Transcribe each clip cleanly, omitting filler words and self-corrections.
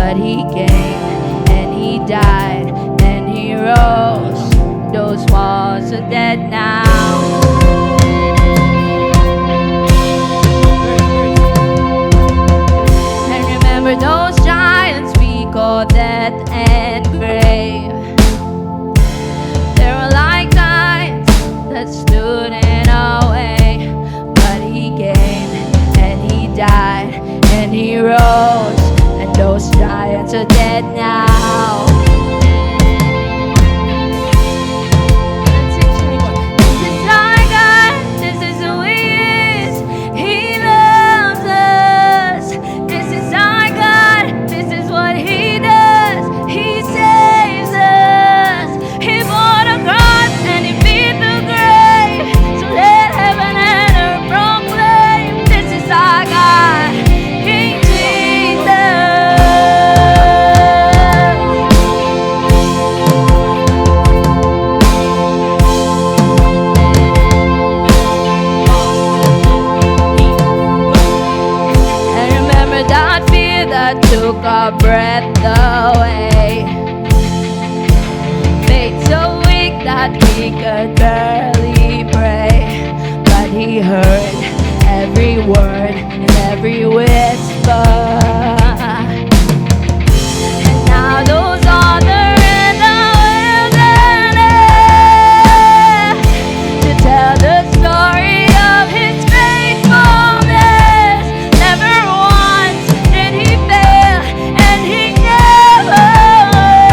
but he came and he died and he rose. Those walls are dead now. And remember those giants we call death and grave. They were like giants that stood in our way, but he came and he died and he rose, and those giants are dead now. Took our breath away, made so weak that we could barely pray, but he heard every word and every whisper. And now those other in the wilderness to tell the story of his faithfulness. Never once did he fail, and he never will.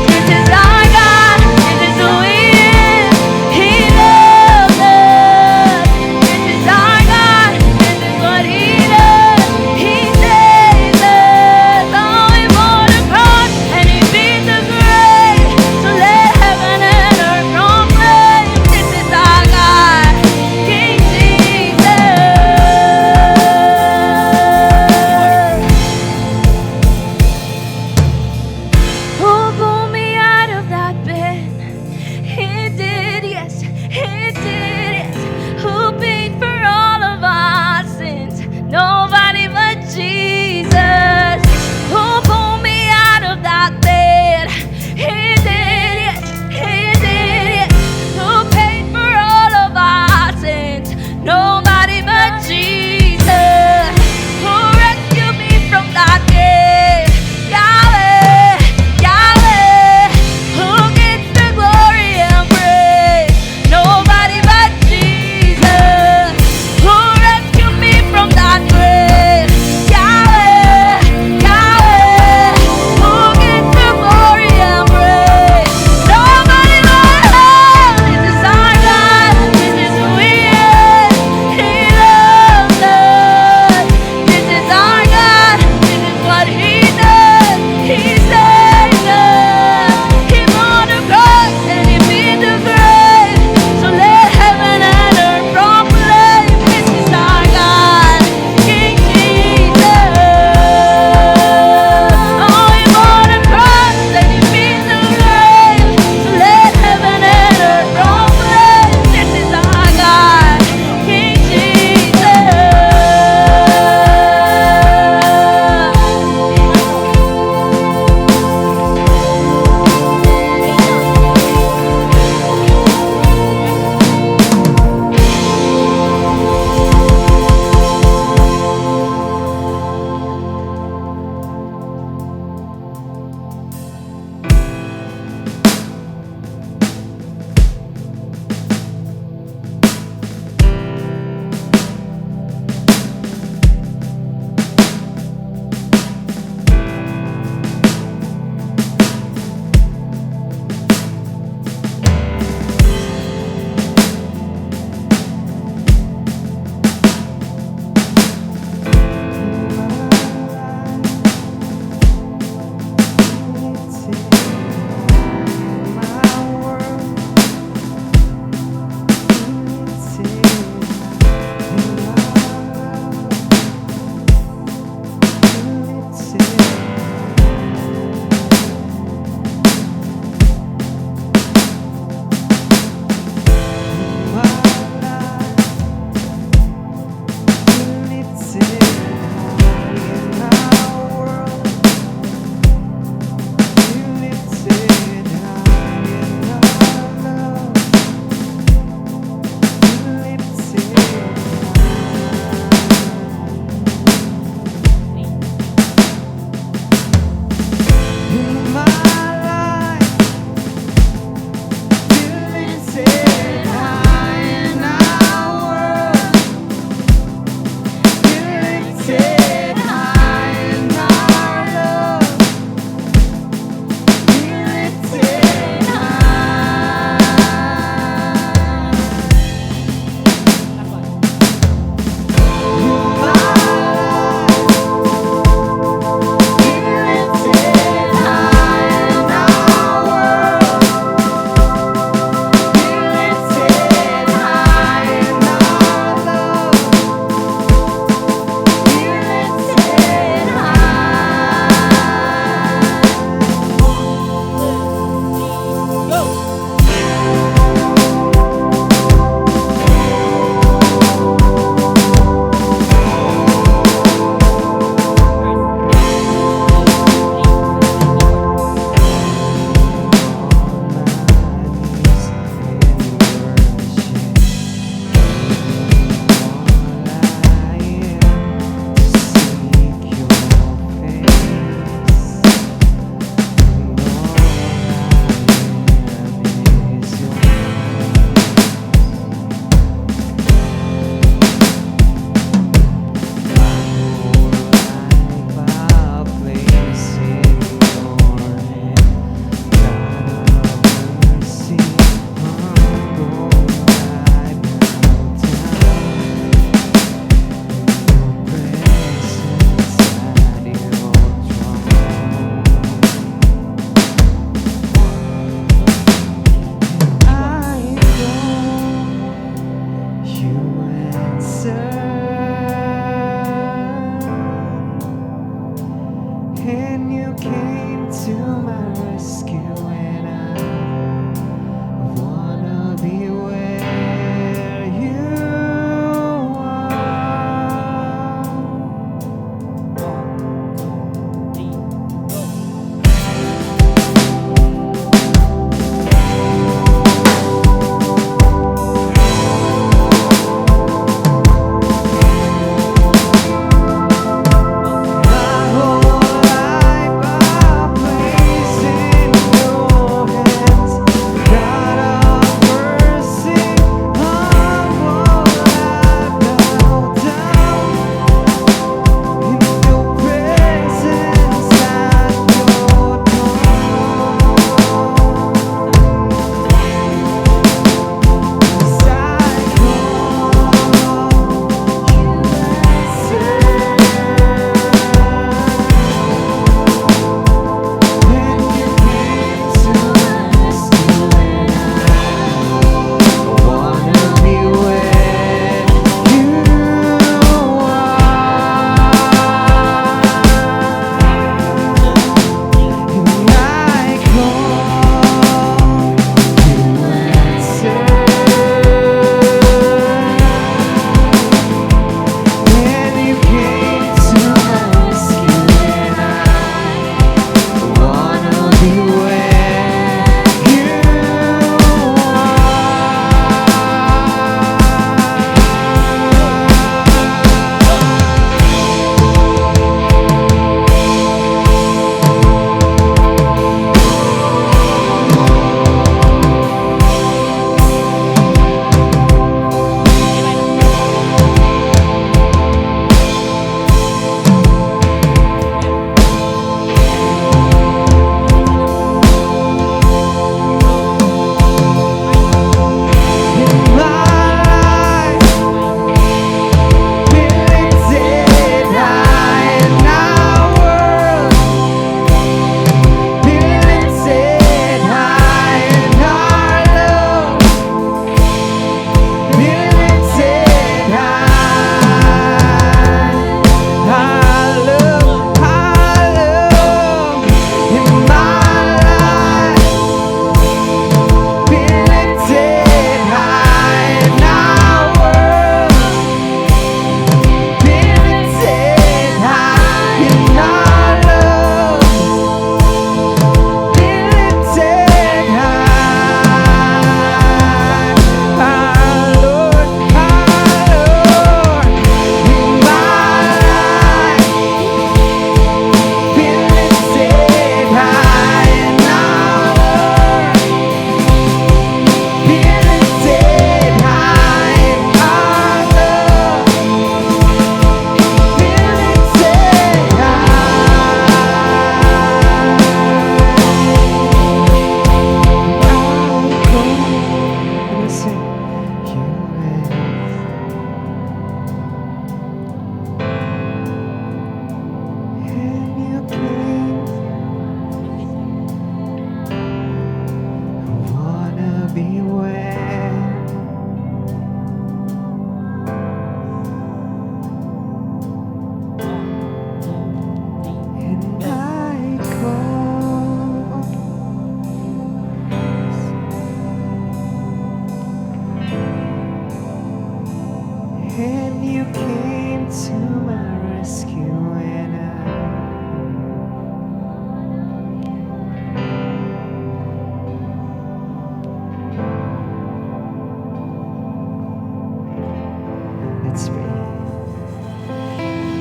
This is our God, this is who he is. He loves us. This is our God, this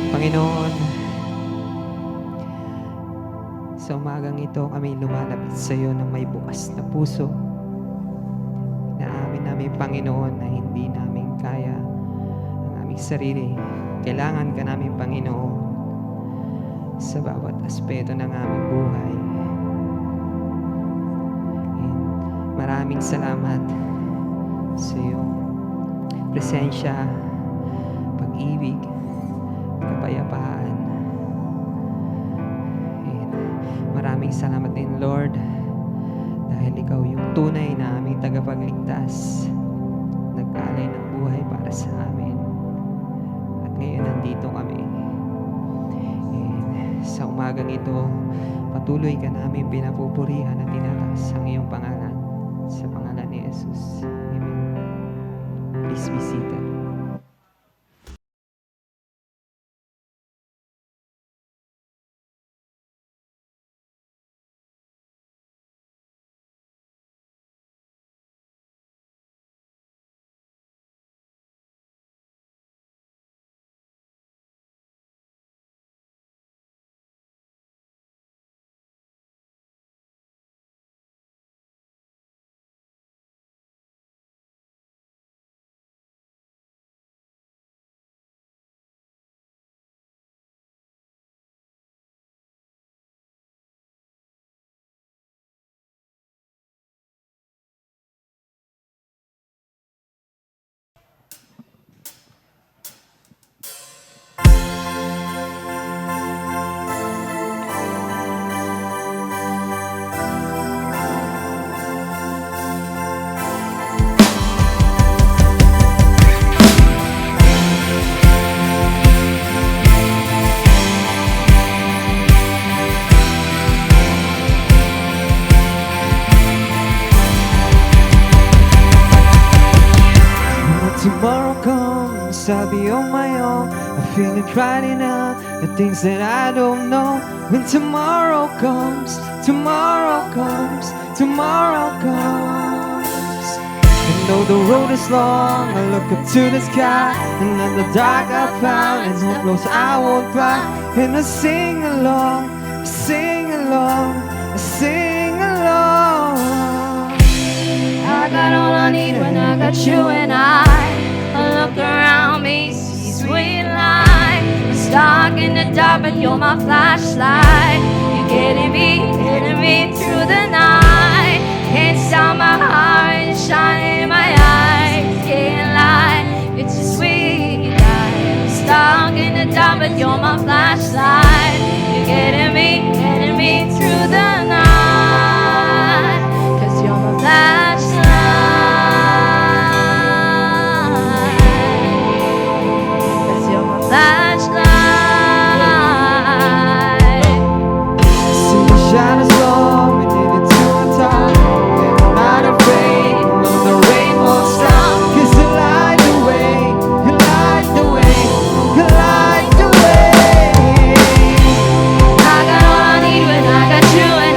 Panginoon, sa umagang ito kami lumalapit sa iyo ng may bukas na puso. Inaamin namin, Panginoon, na hindi namin kaya ang aming sarili. Kailangan ka namin, Panginoon, sa bawat aspeto ng aming buhay. And maraming salamat sa iyong presensya, pag-ibig, kapayapaan. And maraming salamat din, Lord, dahil ikaw yung tunay na aming tagapagligtas, nag-alay ng buhay para sa amin. At ngayon nandito kami. And sa umagang ito, patuloy ka namin pinapupurihan at tinataas ang iyong pangalan. Sa pangalan ni Jesus. Amen. Please be seated. Tomorrow comes, I'll be on my own. I feel it right enough, the things that I don't know. When tomorrow comes, tomorrow comes, tomorrow comes. And though the road is long, I look up to the sky, and in the dark I found, and hope knows I won't cry. And I sing along, I sing along, I sing along. I got all I need when I got you and I look around me, see sweet light. I'm stuck in the dark, but you're my flashlight. You're getting me through the night. Can't stop my heart shining in my eyes. Getting light, it's a sweet light. I'm stuck in the dark, but you're my flashlight. You're getting me through the night. 'Cause you're my flashlight. See the shadows long, we did it to the top. And I'm not afraid, no, the rain won't stop. 'Cause you light the way, you light the way, you light the way. I got all I need when I got you and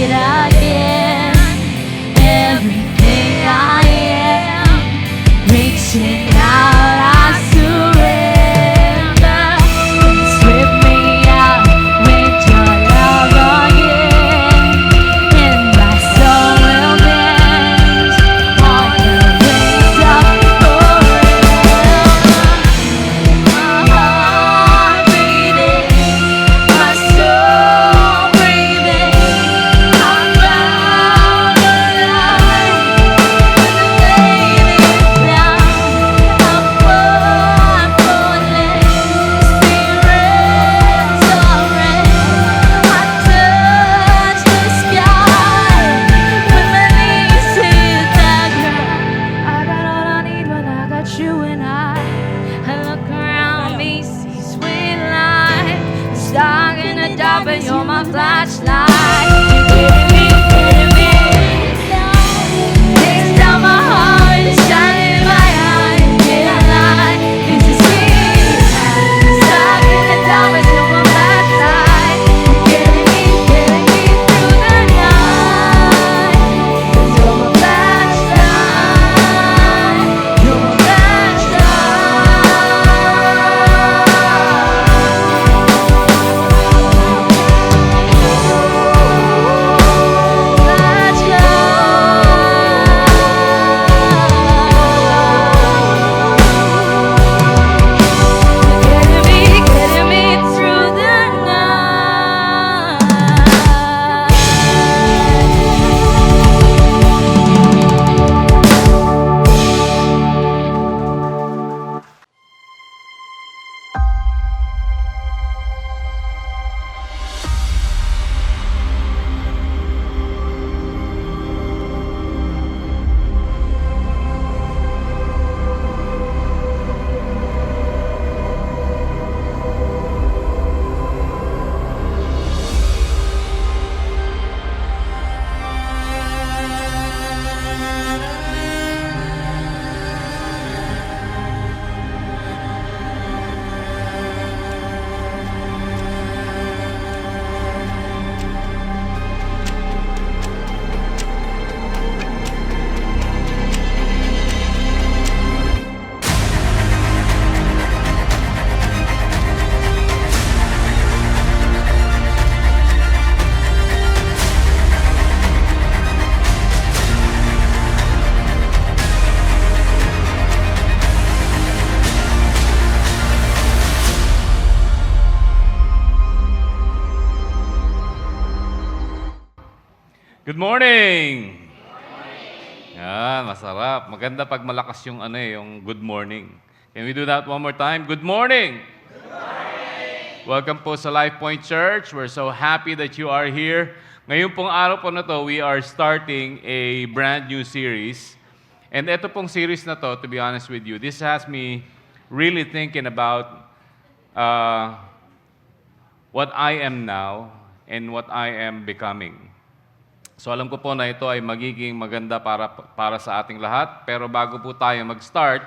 it again. Everything I am, reaching out, I surrender. Sweep me out with your love again, and my soul will dance on the wings of forever. My heart beating, my soul breathing. I found the light when the lady down. I'm falling, spirits soaring. I touch the sky when my knees hit the ground. I got all I need when I got you and I look around me, see sweet light, star in the dark, but you're my flashlight. Getting me down. Takes down my heart, it's shining in my eyes. Getting light, it's a sweet light, star in the dark, but you're my flashlight. Getting me through the night. 'Cause you're my flashlight, you're my getting me through the night. Good morning! Yan, masarap. Maganda pag malakas yung yung good morning. Can we do that one more time? Good morning! Good morning! Welcome po sa Life Point Church. We're so happy that you are here. Ngayon pong araw po na to, we are starting a brand new series. And ito pong series na to be honest with you, this has me really thinking about what I am now and what I am becoming. So alam ko po na ito ay magiging maganda para sa ating lahat. Pero bago po tayo mag-start,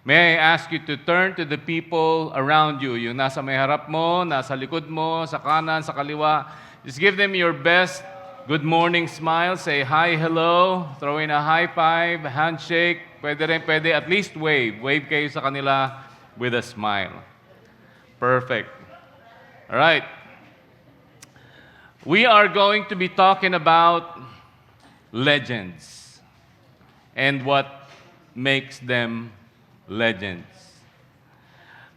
may I ask you to turn to the people around you. Yung nasa may harap mo, nasa likod mo, sa kanan, sa kaliwa. Just give them your best good morning smile. Say hi, hello. Throw in a high five, handshake. Pwede at least wave. Wave kayo sa kanila with a smile. Perfect. All right. We are going to be talking about legends and what makes them legends.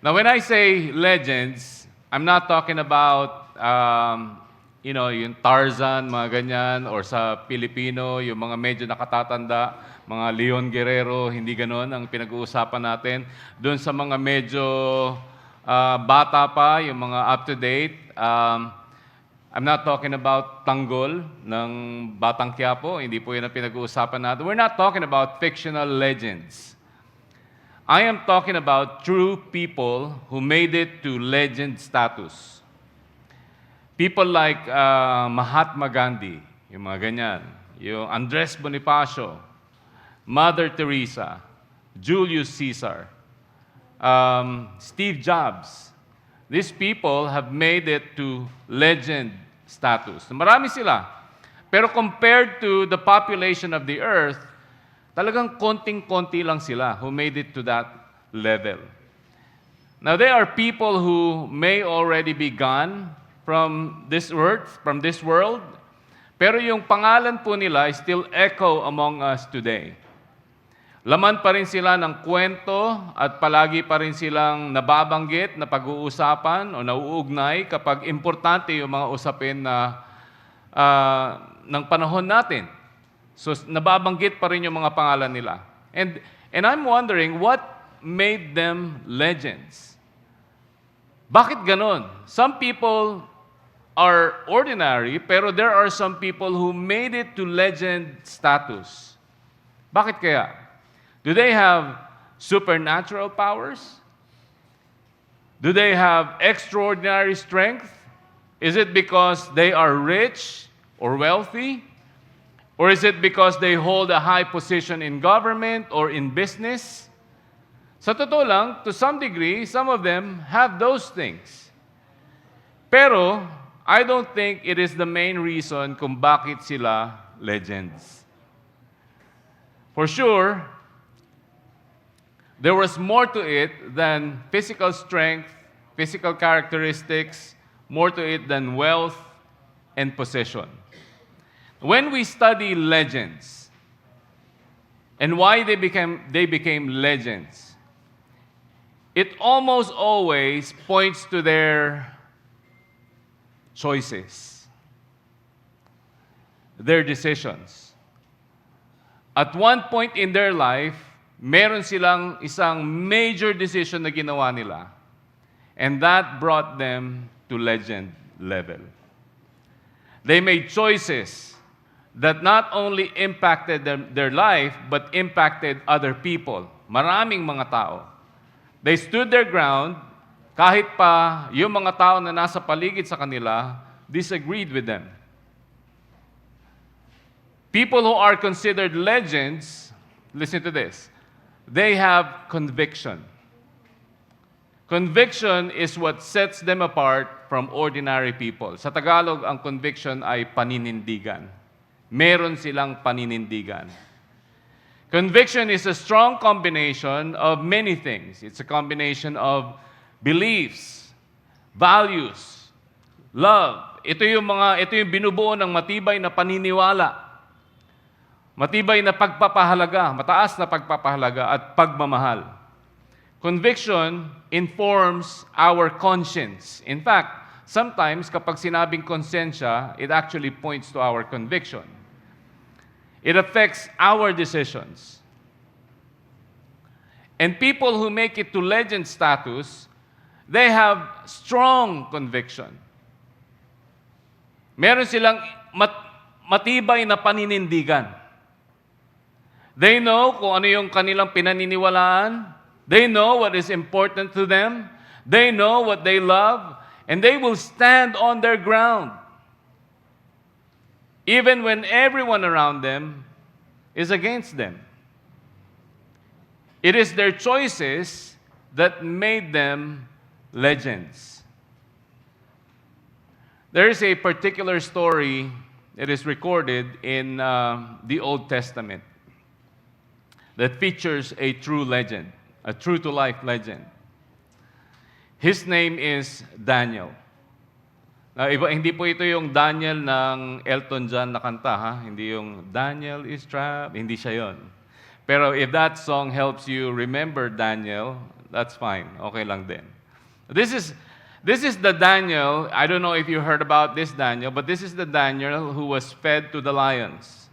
Now, when I say legends, I'm not talking about, yung Tarzan, mga ganyan, or sa Pilipino, yung mga medyo nakatatanda, mga Leon Guerrero, hindi ganon ang pinag-uusapan natin. Doon sa mga medyo bata pa, yung mga up-to-date, I'm not talking about tanggol ng Batang Quiapo. Hindi po yun ang pinag-uusapan natin. We're not talking about fictional legends. I am talking about true people who made it to legend status. People like Mahatma Gandhi, yung mga ganyan. Yung Andres Bonifacio, Mother Teresa, Julius Caesar, Steve Jobs. These people have made it to legend status. Marami sila. Pero compared to the population of the earth, talagang konting-konti lang sila who made it to that level. Now, there are people who may already be gone from this earth, from this world, pero yung pangalan po nila is still echo among us today. Laman pa rin sila ng kwento at palagi pa rin silang nababanggit na pag-uusapan o nauugnay kapag importante yung mga usapin na ng panahon natin. So, nababanggit pa rin yung mga pangalan nila. And I'm wondering, what made them legends? Bakit ganon? Some people are ordinary, pero there are some people who made it to legend status. Bakit kaya? Do they have supernatural powers? Do they have extraordinary strength? Is it because they are rich or wealthy? Or is it because they hold a high position in government or in business? Sa totoo lang, to some degree, some of them have those things. Pero, I don't think it is the main reason kung bakit sila legends. For sure, there was more to it than physical strength, physical characteristics, more to it than wealth and possession. When we study legends and why they became legends, it almost always points to their choices, their decisions. At one point in their life, meron silang isang major decision na ginawa nila, and that brought them to legend level. They made choices that not only impacted their life, but impacted other people, maraming mga tao. They stood their ground, kahit pa yung mga tao na nasa paligid sa kanila disagreed with them. People who are considered legends, listen to this, they have conviction. Conviction is what sets them apart from ordinary people. Sa Tagalog, ang conviction ay paninindigan. Meron silang paninindigan. Conviction is a strong combination of many things. It's a combination of beliefs, values, love. Ito yung binubuo ng matibay na paniniwala. Matibay na pagpapahalaga, mataas na pagpapahalaga at pagmamahal. Conviction informs our conscience. In fact, sometimes kapag sinabing konsensya, it actually points to our conviction. It affects our decisions. And people who make it to legend status, they have strong conviction. Meron silang matibay na paninindigan. They know kung ano yung kanilang pinaniniwalaan. They know what is important to them. They know what they love. And they will stand on their ground. Even when everyone around them is against them. It is their choices that made them legends. There is a particular story that is recorded in the Old Testament that features a true legend, a true-to-life legend. His name is Daniel. Hindi po ito yung Daniel ng Elton John na kanta, ha? Hindi yung Daniel is trapped, hindi siya yon. Pero if that song helps you remember Daniel, that's fine. Okay lang din. This is the Daniel, I don't know if you heard about this Daniel, but this is the Daniel who was fed to the lions.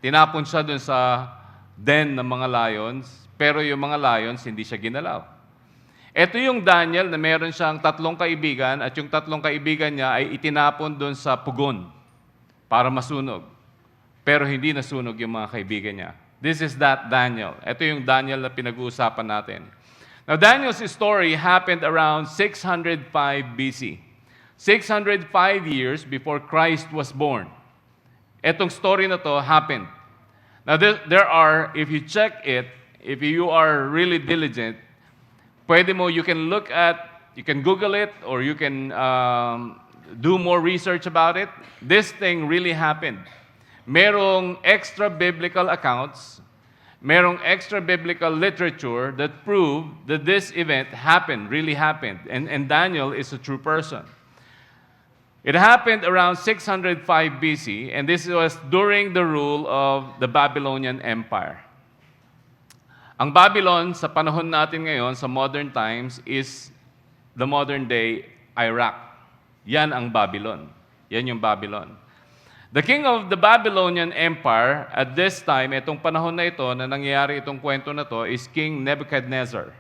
Tinapon siya dun sa den ng mga lions, pero yung mga lions hindi siya ginalaw. Ito yung Daniel na meron siyang 3 kaibigan at yung 3 kaibigan niya ay itinapon doon sa pugon para masunog. Pero hindi nasunog yung mga kaibigan niya. This is that Daniel. Ito yung Daniel na pinag-uusapan natin. Now, Daniel's story happened around 605 BC. 605 years before Christ was born. Etong story na to happened. Now, there are, if you check it, if you are really diligent, you can Google it or you can do more research about it, this thing really happened. Merong extra biblical accounts, merong extra biblical literature that prove that this event happened, really happened. And Daniel is a true person. It happened around 605 BC, and this was during the rule of the Babylonian Empire. Ang Babylon sa panahon natin ngayon, sa modern times, is the modern day Iraq. Yan ang Babylon. Yan yung Babylon. The king of the Babylonian Empire at this time, itong panahon na ito, na nangyayari itong kwento na to, is King Nebuchadnezzar.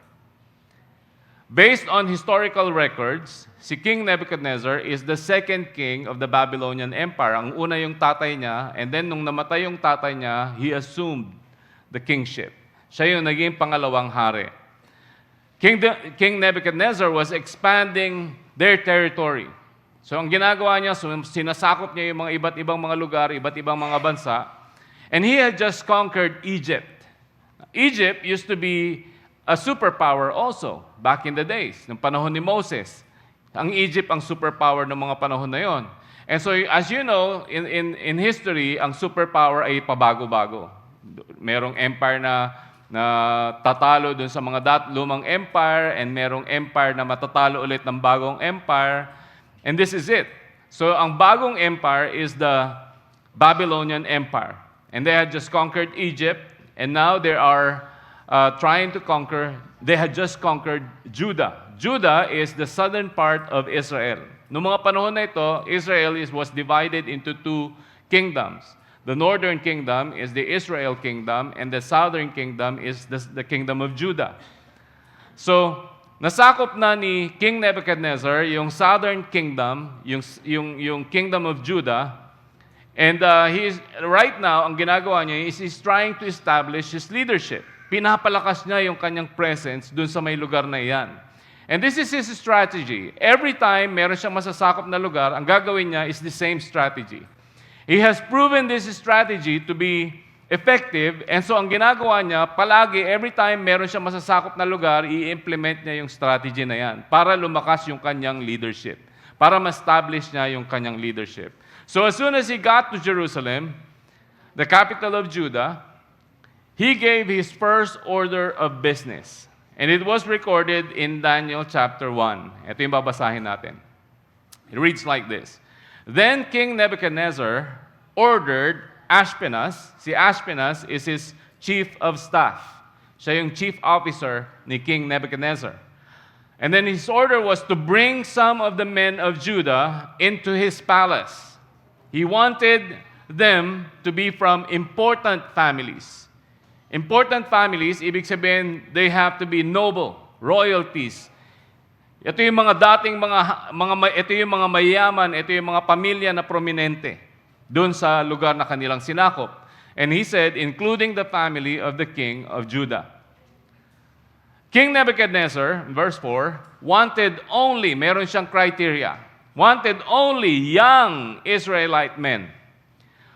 Based on historical records, si King Nebuchadnezzar is the second king of the Babylonian Empire. Ang una yung tatay niya, and then nung namatay yung tatay niya, he assumed the kingship. Siya yung naging pangalawang hari. King Nebuchadnezzar was expanding their territory. So ang ginagawa niya, sinasakop niya yung mga iba't ibang mga lugar, iba't ibang mga bansa. And he had just conquered Egypt. Egypt used to be a superpower also back in the days, ng panahon ni Moses. Ang Egypt ang superpower ng mga panahon na yon. And so as you know, in history, ang superpower ay pabago-bago. Merong empire na tatalo dun sa mga lumang empire, and merong empire na matatalo ulit ng bagong empire. And this is it. So ang bagong empire is the Babylonian Empire. And they had just conquered Egypt, and now they are trying to conquer, they had just conquered Judah. Judah is the southern part of Israel. Noong mga panahon na ito, Israel was divided into two kingdoms. The northern kingdom is the Israel kingdom, and the southern kingdom is the kingdom of Judah. So, nasakop na ni King Nebuchadnezzar yung southern kingdom, yung kingdom of Judah, and right now, ang ginagawa niya is he's trying to establish his leadership. Pinapalakas niya yung kanyang presence dun sa may lugar na iyan. And this is his strategy. Every time meron siyang masasakop na lugar, ang gagawin niya is the same strategy. He has proven this strategy to be effective, and so ang ginagawa niya, palagi, every time meron siyang masasakop na lugar, i-implement niya yung strategy na yan para lumakas yung kanyang leadership, para ma-establish niya yung kanyang leadership. So as soon as he got to Jerusalem, the capital of Judah, he gave his first order of business. And it was recorded in Daniel chapter 1. Ito yung babasahin natin. It reads like this. Then King Nebuchadnezzar ordered Ashpenaz. Si Ashpenaz is his chief of staff. Siya yung chief officer ni King Nebuchadnezzar. And then his order was to bring some of the men of Judah into his palace. He wanted them to be from important families. Important families, ibig sabihin, they have to be noble, royalties. Ito yung mga dating ito yung mga mayaman, ito yung mga pamilya na prominente doon sa lugar na kanilang sinakop. And he said, including the family of the king of Judah. King Nebuchadnezzar, verse 4, wanted only, meron siyang criteria, wanted only young Israelite men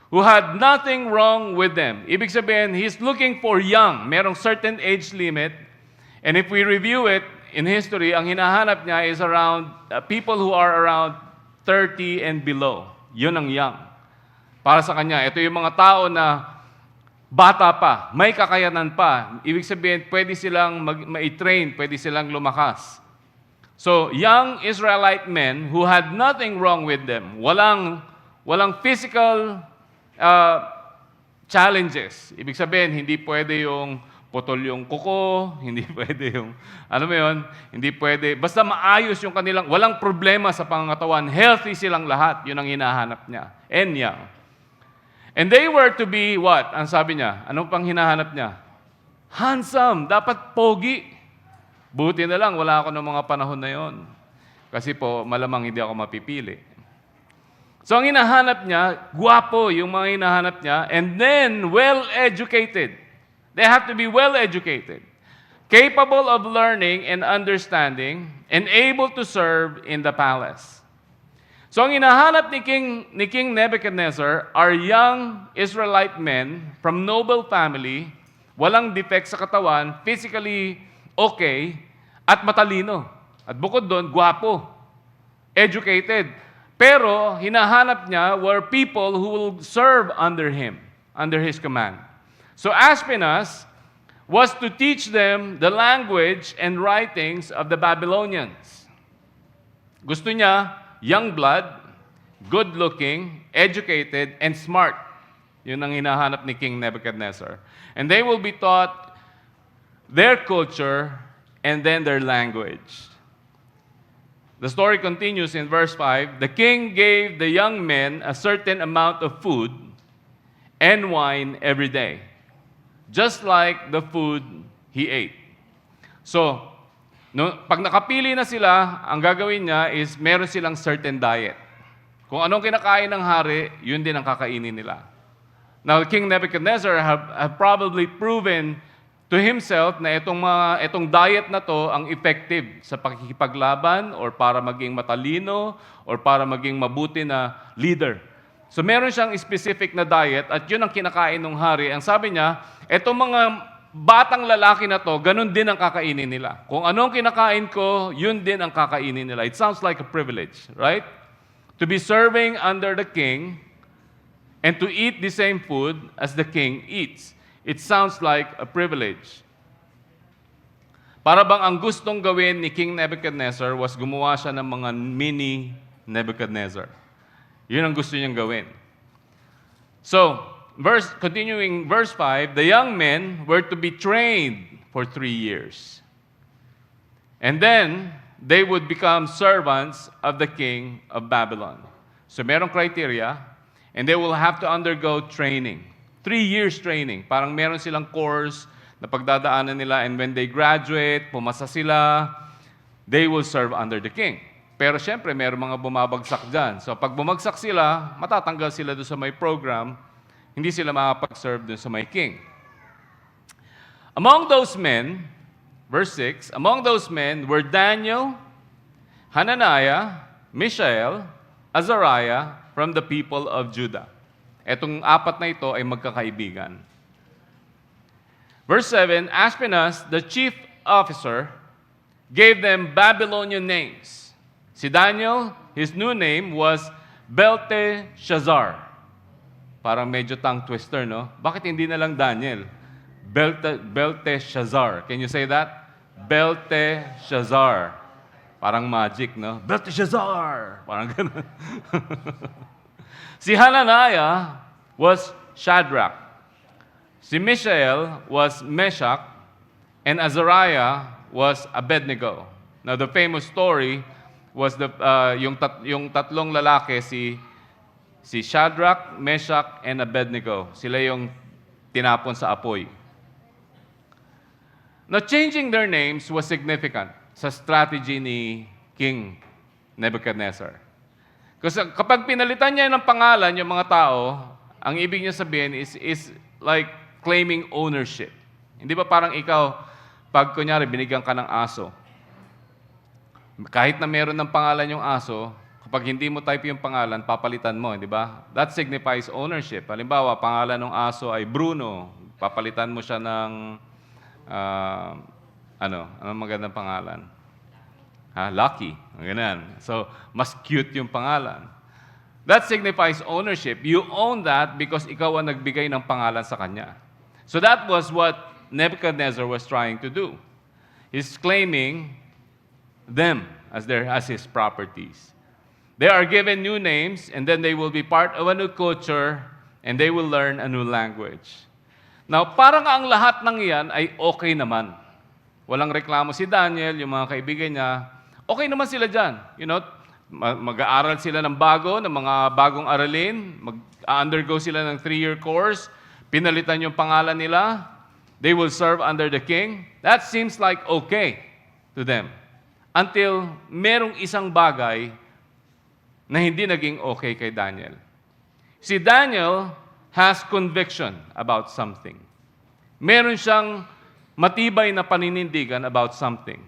who had nothing wrong with them. Ibig sabihin, he's looking for young. Merong certain age limit. And if we review it in history, ang hinahanap niya is around people who are around 30 and below. Yun ang young. Para sa kanya, ito yung mga tao na bata pa, may kakayanan pa. Ibig sabihin, pwede silang ma-train, pwede silang lumakas. So, young Israelite men who had nothing wrong with them. Walang physical challenges. Ibig sabihin, hindi pwede yung putol yung kuko, hindi pwede yung, hindi pwede, basta maayos yung kanilang, walang problema sa pangangatawan, healthy silang lahat, yun ang hinahanap niya, and young. And they were to be what? Ang sabi niya, anong pang hinahanap niya? Handsome, dapat pogi. Buti na lang, wala ako ng mga panahon na yon. Kasi po, malamang hindi ako mapipili. So ang hinahanap niya, guwapo yung mga hinahanap niya, and then well-educated. They have to be well-educated, capable of learning and understanding, and able to serve in the palace. So ang hinahanap ni King Nebuchadnezzar are young Israelite men from noble family, walang defect sa katawan, physically okay, at matalino. At bukod doon, guwapo, educated. Pero hinahanap niya were people who will serve under him, under his command. So Ashpenaz was to teach them the language and writings of the Babylonians. Gusto niya young blood, good-looking, educated, and smart. Yun ang hinahanap ni King Nebuchadnezzar. And they will be taught their culture and then their language. The story continues in verse 5. The king gave the young men a certain amount of food and wine every day, just like the food he ate. So, pag nakapili na sila, ang gagawin niya is meron silang certain diet. Kung anong kinakain ng hari, yun din ang kakainin nila. Now, King Nebuchadnezzar have probably proven to himself na itong diet na to ang effective sa pakikipaglaban or para maging matalino or para maging mabuti na leader. So meron siyang specific na diet at yun ang kinakain ng hari. Ang sabi niya, itong mga batang lalaki na to, ganun din ang kakainin nila. Kung anong kinakain ko, yun din ang kakainin nila. It sounds like a privilege, right? To be serving under the king and to eat the same food as the king eats. It sounds like a privilege. Para bang ang gustong gawin ni King Nebuchadnezzar was gumawa siya ng mga mini Nebuchadnezzar. Yun ang gusto niyang gawin. So, continuing verse 5, the young men were to be trained for 3 years. And then, they would become servants of the king of Babylon. So, merong criteria, and they will have to undergo training. 3 years training. Parang meron silang course na pagdadaanan nila, and when they graduate, pumasa sila, they will serve under the king. Pero syempre, meron mga bumabagsak dyan. So pag bumagsak sila, matatanggal sila doon sa may program, hindi sila makapag-serve doon sa may king. Among those men, verse 6, among those men were Daniel, Hananiah, Mishael, Azariah from the people of Judah. Etong apat na ito ay magkakaibigan. Verse 7, Ashpenaz, the chief officer, gave them Babylonian names. Si Daniel, his new name was Belteshazzar. Parang medyo tongue twister, no? Bakit hindi na lang Daniel? Belteshazzar. Can you say that? Belteshazzar. Parang magic, no? Belteshazzar! Parang ganun. Si Hananiah was Shadrach. Si Mishael was Meshach. And Azariah was Abednego. Now, the famous story was yung tatlong lalaki, si Shadrach, Meshach, and Abednego. Sila yung tinapon sa apoy. Now, changing their names was significant sa strategy ni King Nebuchadnezzar. Kasi kapag pinalitan niya ng pangalan yung mga tao, ang ibig niya sabihin is like claiming ownership. Hindi ba parang ikaw, pag kunyari binigyan ka ng aso, kahit na meron ng pangalan yung aso, kapag hindi mo type yung pangalan, papalitan mo, di ba? That signifies ownership. Halimbawa, pangalan ng aso ay Bruno, papalitan mo siya ng, anong magandang pangalan? Lucky. Ganun. So, mas cute yung pangalan. That signifies ownership. You own that because ikaw ang nagbigay ng pangalan sa kanya. So that was what Nebuchadnezzar was trying to do. He's claiming them as his properties. They are given new names, and then they will be part of a new culture, and they will learn a new language. Now, parang ang lahat ng iyan ay okay naman. Walang reklamo si Daniel, yung mga kaibigan niya, okay naman sila dyan. You know, mag-aaral sila ng mga bagong aralin, mag-undergo sila ng 3-year course, pinalitan yung pangalan nila, they will serve under the king. That seems like okay to them. Until merong isang bagay na hindi naging okay kay Daniel. Si Daniel has conviction about something. Meron siyang matibay na paninindigan about something.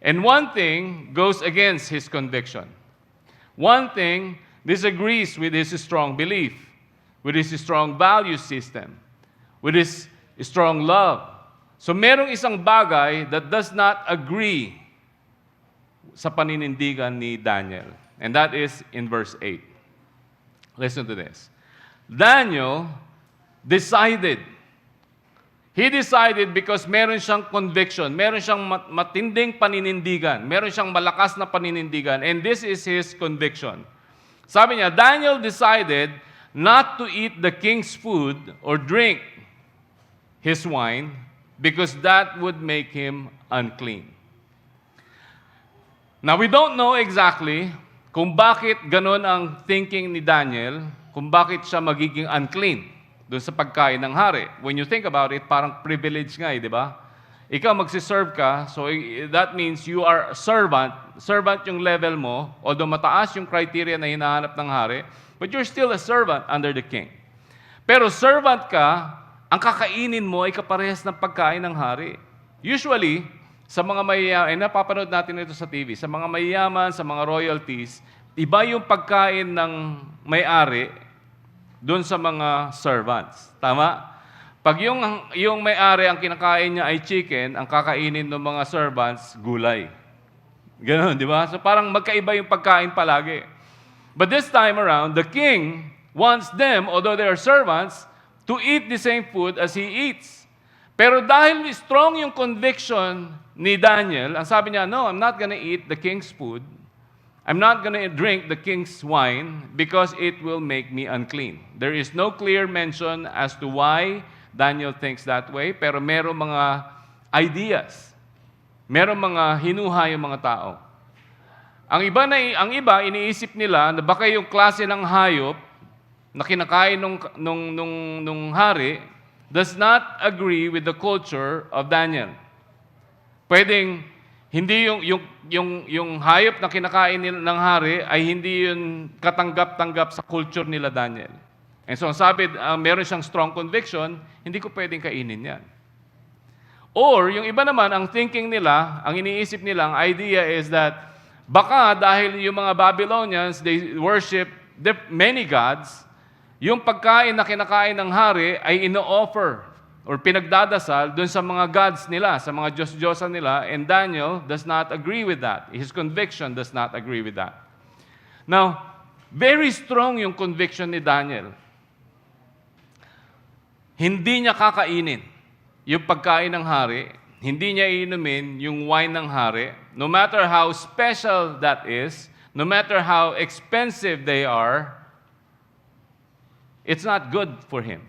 And one thing goes against his conviction. One thing disagrees with his strong belief, with his strong value system, with his strong love. So merong isang bagay that does not agree sa paninindigan ni Daniel. And that is in verse 8. Listen to this. Daniel decided. He decided because meron siyang conviction, meron siyang matinding paninindigan, meron siyang malakas na paninindigan, and this is his conviction. Sabi niya, Daniel decided not to eat the king's food or drink his wine because that would make him unclean. Now, we don't know exactly kung bakit ganon ang thinking ni Daniel, kung bakit siya magiging unclean doon sa pagkain ng hari. When you think about it, parang privilege nga di ba? Ikaw magsiserve ka, so that means you are a servant. Servant yung level mo, although mataas yung criteria na hinahanap ng hari, but you're still a servant under the king. Pero servant ka, ang kakainin mo ay kaparehas ng pagkain ng hari. Usually, sa mga mayayaman, napapanood natin ito sa TV, sa mga mayayaman, sa mga royalties, iba yung pagkain ng may-ari doon sa mga servants. Tama? Pag yung may-ari ang kinakain niya ay chicken, ang kakainin ng mga servants, gulay. Ganon, di ba? So parang magkaiba yung pagkain palagi. But this time around, the king wants them, although they are servants, to eat the same food as he eats. Pero dahil strong yung conviction ni Daniel, ang sabi niya, no, I'm not gonna eat the king's food. I'm not gonna drink the king's wine because it will make me unclean. There is no clear mention as to why Daniel thinks that way, pero meron mga ideas. Meron mga hinuha yung mga tao. Ang iba iniisip nila na baka yung klase ng hayop na kinakain nung hari does not agree with the culture of Daniel. Pwedeng hindi yung hayop na kinakain ng hari ay hindi yun katanggap-tanggap sa culture nila Daniel. And so sabi, meron siyang strong conviction, hindi ko pwedeng kainin yan. Or yung iba naman, ang thinking nila, ang iniisip nila, ang idea is that baka dahil yung mga Babylonians, they worship many gods, yung pagkain na kinakain ng hari ay ino-offer or pinagdadasal doon sa mga gods nila, sa mga Diyos-Diyosan nila, and Daniel does not agree with that. His conviction does not agree with that. Now, very strong yung conviction ni Daniel. Hindi niya kakainin yung pagkain ng hari, hindi niya iinumin yung wine ng hari, no matter how special that is, no matter how expensive they are, it's not good for him.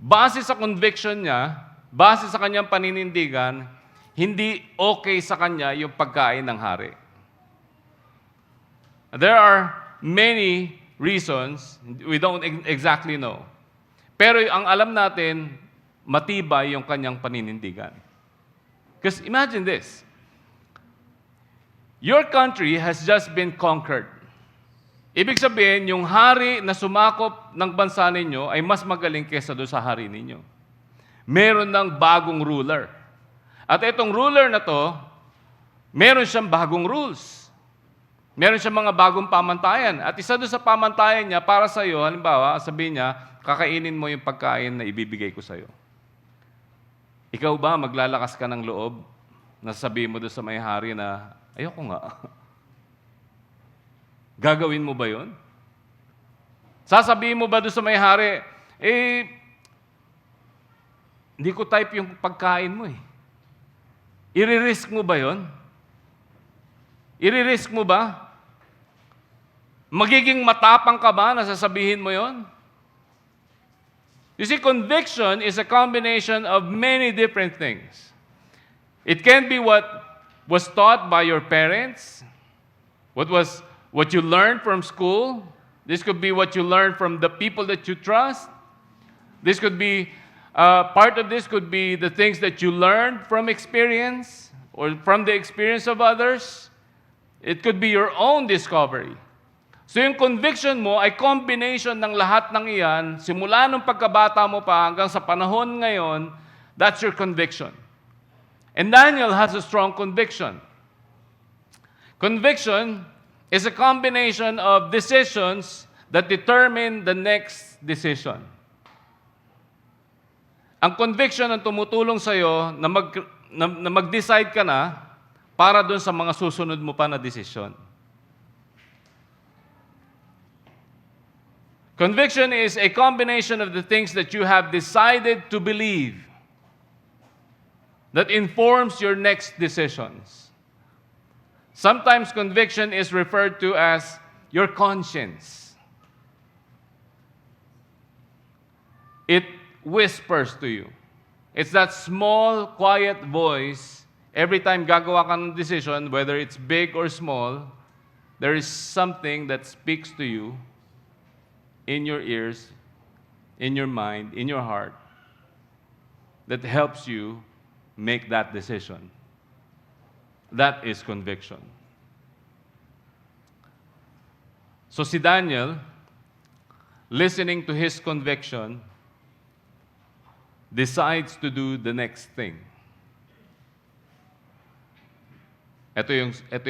Base sa conviction niya, base sa kanyang paninindigan, hindi okay sa kanya yung pagkain ng hari. There are many reasons, we don't exactly know. Pero ang alam natin, matibay yung kanyang paninindigan. Because imagine this, your country has just been conquered. Ibig sabihin, yung hari na sumakop ng bansa ninyo ay mas magaling kesa doon sa hari ninyo. Meron ng bagong ruler. At itong ruler na to, meron siyang bagong rules. Meron siyang mga bagong pamantayan. At isa doon sa pamantayan niya, para sa iyo, halimbawa, sabihin niya, kakainin mo yung pagkain na ibibigay ko sa iyo. Ikaw ba, maglalakas ka ng loob na sabihin mo doon sa may hari na, ayoko nga. Gagawin mo ba yun? Sasabihin mo ba doon sa may hari, hindi ko type yung pagkain mo eh. I-risk mo ba yun? I-risk mo ba? Magiging matapang ka ba na sasabihin mo yun? You see, conviction is a combination of many different things. It can be what was taught by your parents, what you learned from school. This could be what you learned from the people that you trust. This could be, part of this could be the things that you learned from experience or from the experience of others. It could be your own discovery. So yung conviction mo ay combination ng lahat ng iyan, simula nung pagkabata mo pa hanggang sa panahon ngayon, that's your conviction. And Daniel has a strong conviction. Conviction is a combination of decisions that determine the next decision. Ang conviction ang tumutulong sa'yo na mag-decide ka na para doon sa mga susunod mo pa na desisyon. Conviction is a combination of the things that you have decided to believe that informs your next decisions. Sometimes conviction is referred to as your conscience. It whispers to you. It's that small, quiet voice. Every time gagawa ka ng decision, whether it's big or small, there is something that speaks to you in your ears, in your mind, in your heart, that helps you make that decision. That is conviction. So si Daniel, listening to his conviction, decides to do the next thing. Ito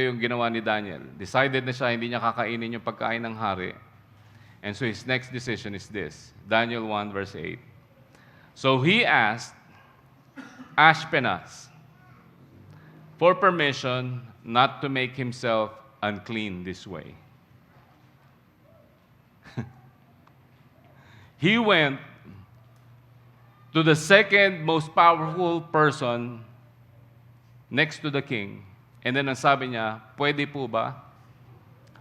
yung ginawa ni Daniel. Decided na siya, hindi niya kakainin yung pagkain ng hari. And so his next decision is this. Daniel 1 verse 8. So he asked Ashpenaz for permission not to make himself unclean this way. He went to the second most powerful person next to the king. And then ang sabi niya, pwede po ba?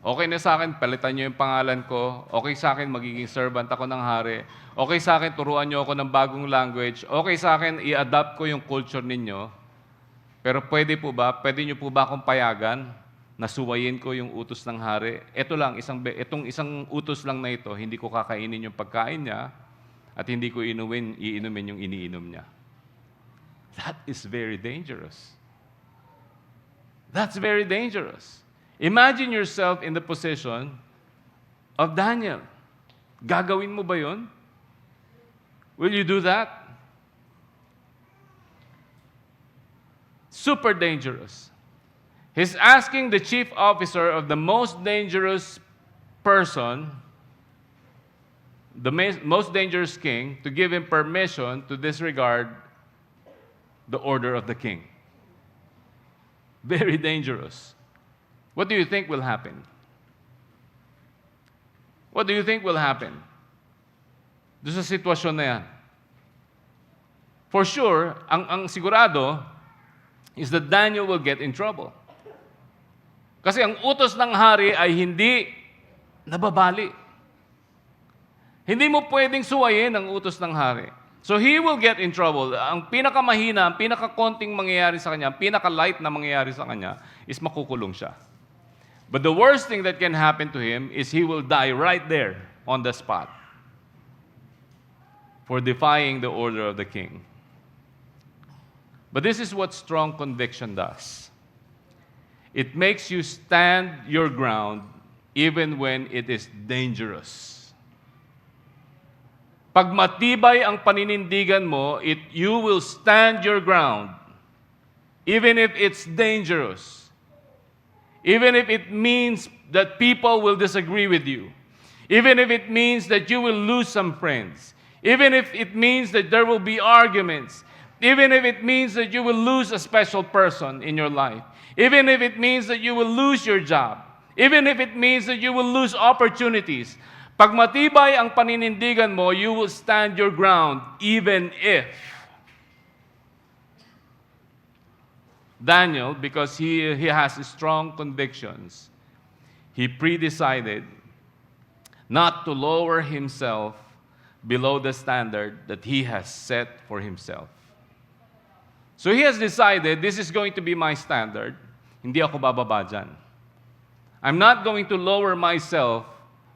Okay na sa akin, palitan niyo yung pangalan ko. Okay sa akin, magiging servant ako ng hari. Okay sa akin, turuan niyo ako ng bagong language. Okay sa akin, i-adapt ko yung culture ninyo. Pero pwede po ba? Pwede niyo po ba akong payagan na suwayin ko yung utos ng hari? Ito lang, itong isang utos lang na ito, hindi ko kakainin yung pagkain niya at hindi ko iinumin yung iniinom niya. That is very dangerous. That's very dangerous. Imagine yourself in the position of Daniel. Gagawin mo ba yun? Will you do that? Super dangerous. He's asking the chief officer of the most dangerous person, the most dangerous king, to give him permission to disregard the order of the king. Very dangerous. What do you think will happen? What do you think will happen? Doon sa sitwasyon na yan. For sure, ang sigurado is that Daniel will get in trouble. Kasi ang utos ng hari ay hindi nababali. Hindi mo pwedeng suwayin ang utos ng hari. So he will get in trouble. Ang pinakamahina, ang pinakakonting mangyayari sa kanya, ang pinaka-light na mangyayari sa kanya is makukulong siya. But the worst thing that can happen to him is he will die right there on the spot for defying the order of the king. But this is what strong conviction does. It makes you stand your ground even when it is dangerous. Pag matibay ang paninindigan mo, you will stand your ground even if it's dangerous. Even if it means that people will disagree with you. Even if it means that you will lose some friends. Even if it means that there will be arguments. Even if it means that you will lose a special person in your life. Even if it means that you will lose your job. Even if it means that you will lose opportunities. Pag matibay ang paninindigan mo, you will stand your ground even if. Daniel, because he has strong convictions, he pre-decided not to lower himself below the standard that he has set for himself. So he has decided, this is going to be my standard. Hindi ako bababa dyan. I'm not going to lower myself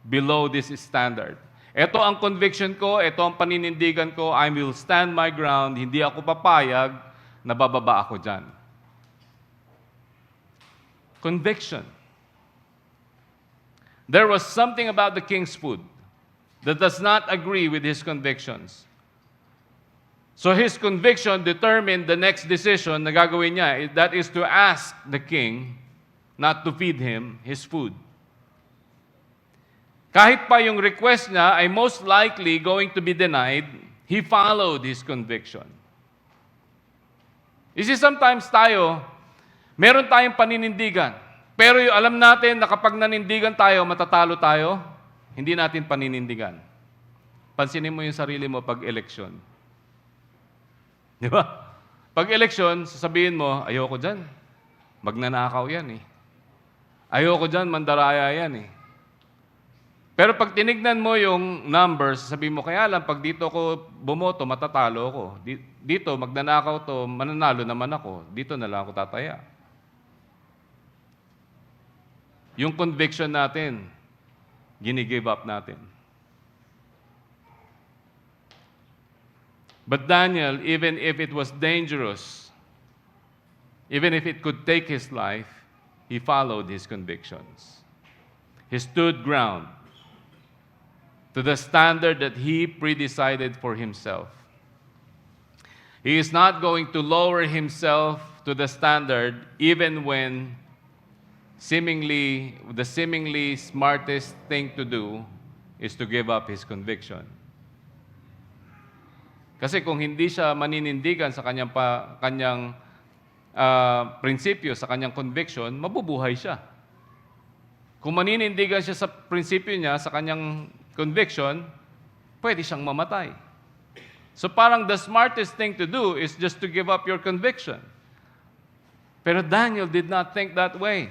below this standard. Ito ang conviction ko, ito ang paninindigan ko, I will stand my ground, hindi ako papayag na bababa ako dyan. Conviction. There was something about the king's food that does not agree with his convictions. So his conviction determined the next decision na gagawin niya. That is to ask the king not to feed him his food. Kahit pa yung request niya ay most likely going to be denied, he followed his conviction. You see, sometimes tayo, Meron tayong paninindigan. Pero alam natin na kapag nanindigan tayo, matatalo tayo, hindi natin paninindigan. Pansinin mo yung sarili mo pag eleksyon. Di ba? Pag eleksyon, sasabihin mo, ayoko dyan. Magnanakaw yan eh. Ayoko dyan, mandaraya yan eh. Pero pag tinignan mo yung numbers, sasabihin mo, kaya lang, pag dito ko bumoto, matatalo ko. Dito, magnanakaw to, mananalo naman ako. Dito na lang ako tataya. Yung conviction natin, gini-give up natin. But Daniel, even if it was dangerous, even if it could take his life, he followed his convictions. He stood ground to the standard that he pre-decided for himself. He is not going to lower himself to the standard even when the seemingly smartest thing to do is to give up his conviction. Kasi kung hindi siya maninindigan sa kanyang prinsipyo, sa kanyang conviction, mabubuhay siya. Kung maninindigan siya sa prinsipyo niya, sa kanyang conviction, pwede siyang mamatay. So parang the smartest thing to do is just to give up your conviction. Pero Daniel did not think that way.